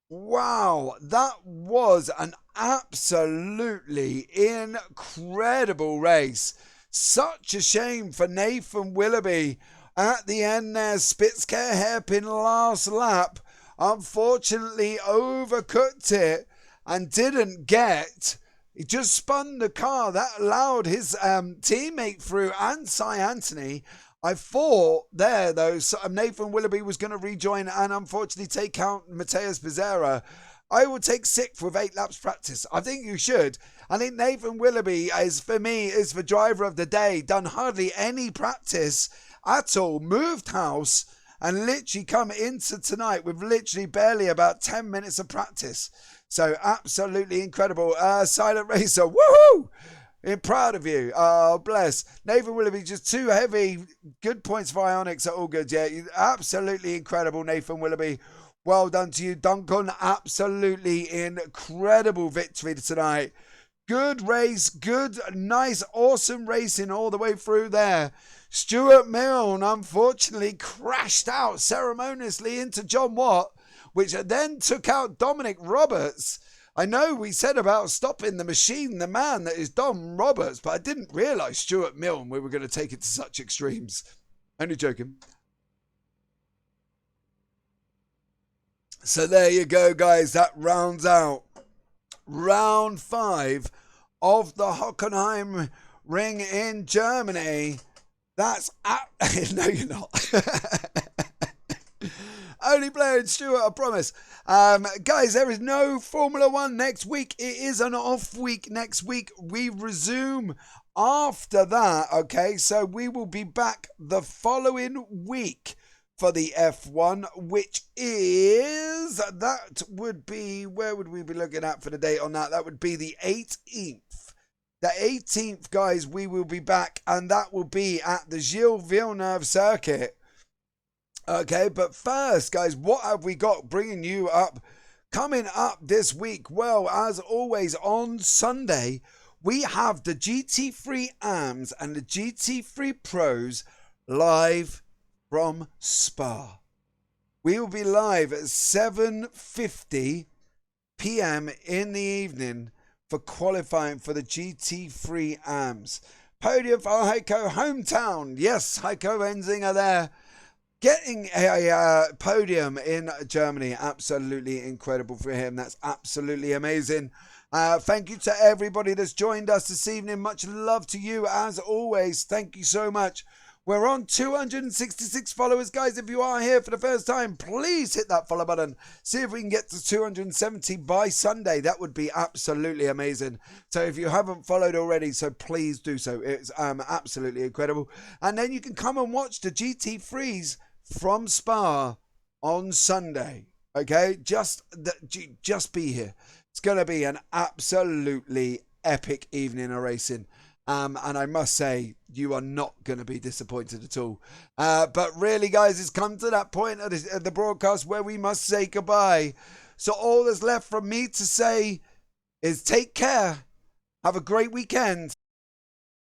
Wow, that was an absolutely incredible race. Such a shame for Nathan Willoughby at the end there. Spitzcare hairpin last lap. Unfortunately overcooked it and didn't get. He just spun the car. That allowed his teammate through and Cy Anthony. I thought there, though, Nathan Willoughby was going to rejoin and unfortunately take out Mateus Becerra. I will take 6th with 8 laps practice. I think you should. I think Nathan Willoughby is the driver of the day. Done hardly any practice at all. Moved house and literally come into tonight with literally barely about 10 minutes of practice. So absolutely incredible. Silent Racer, woohoo! Proud of you. Oh, bless. Nathan Willoughby, just too heavy. Good points for Ionics are all good. Yeah, absolutely incredible, Nathan Willoughby. Well done to you, Duncan. Absolutely incredible victory tonight. Good race. Good, nice, awesome racing all the way through there. Stuart Milne, unfortunately, crashed out ceremoniously into John Watt, which then took out Dominic Roberts. I know we said about stopping the machine, the man that is Dom Roberts, but I didn't realise Stuart Milne, we were going to take it to such extremes. Only joking. So there you go, guys. That rounds out round 5 of the Hockenheim Ring in Germany. That's... no, you're not. Only playing Stuart, I promise. Guys, there is no Formula 1 next week. It is an off week next week. We resume after that, okay? So we will be back the following week for the F1, which is... That would be... Where would we be looking at for the date on that? That would be the 18th. The 18th, guys, we will be back, and that will be at the Gilles Villeneuve circuit. Okay, but first, guys, what have we got bringing you up? Coming up this week, well, as always, on Sunday, we have the GT3 AMs and the GT3 Pros live from Spa. We will be live at 7:50 p.m. in the evening for qualifying for the GT3 AMs. Podium for Heiko Hometown. Yes, Heiko Enzinger there. Getting a podium in Germany, absolutely incredible for him. That's absolutely amazing. Thank you to everybody that's joined us this evening. Much love to you as always. Thank you so much. We're on 266 followers, guys. If you are here for the first time, please hit that follow button. See if we can get to 270 by Sunday. That would be absolutely amazing. So if you haven't followed already, so please do so. It's absolutely incredible. And then you can come and watch the GT3s from Spa on Sunday. Okay, just be here. It's going to be an absolutely epic evening of racing. And I must say, you are not going to be disappointed at all. But really, guys, it's come to that point of the broadcast where we must say goodbye. So all that's left from me to say is take care. Have a great weekend.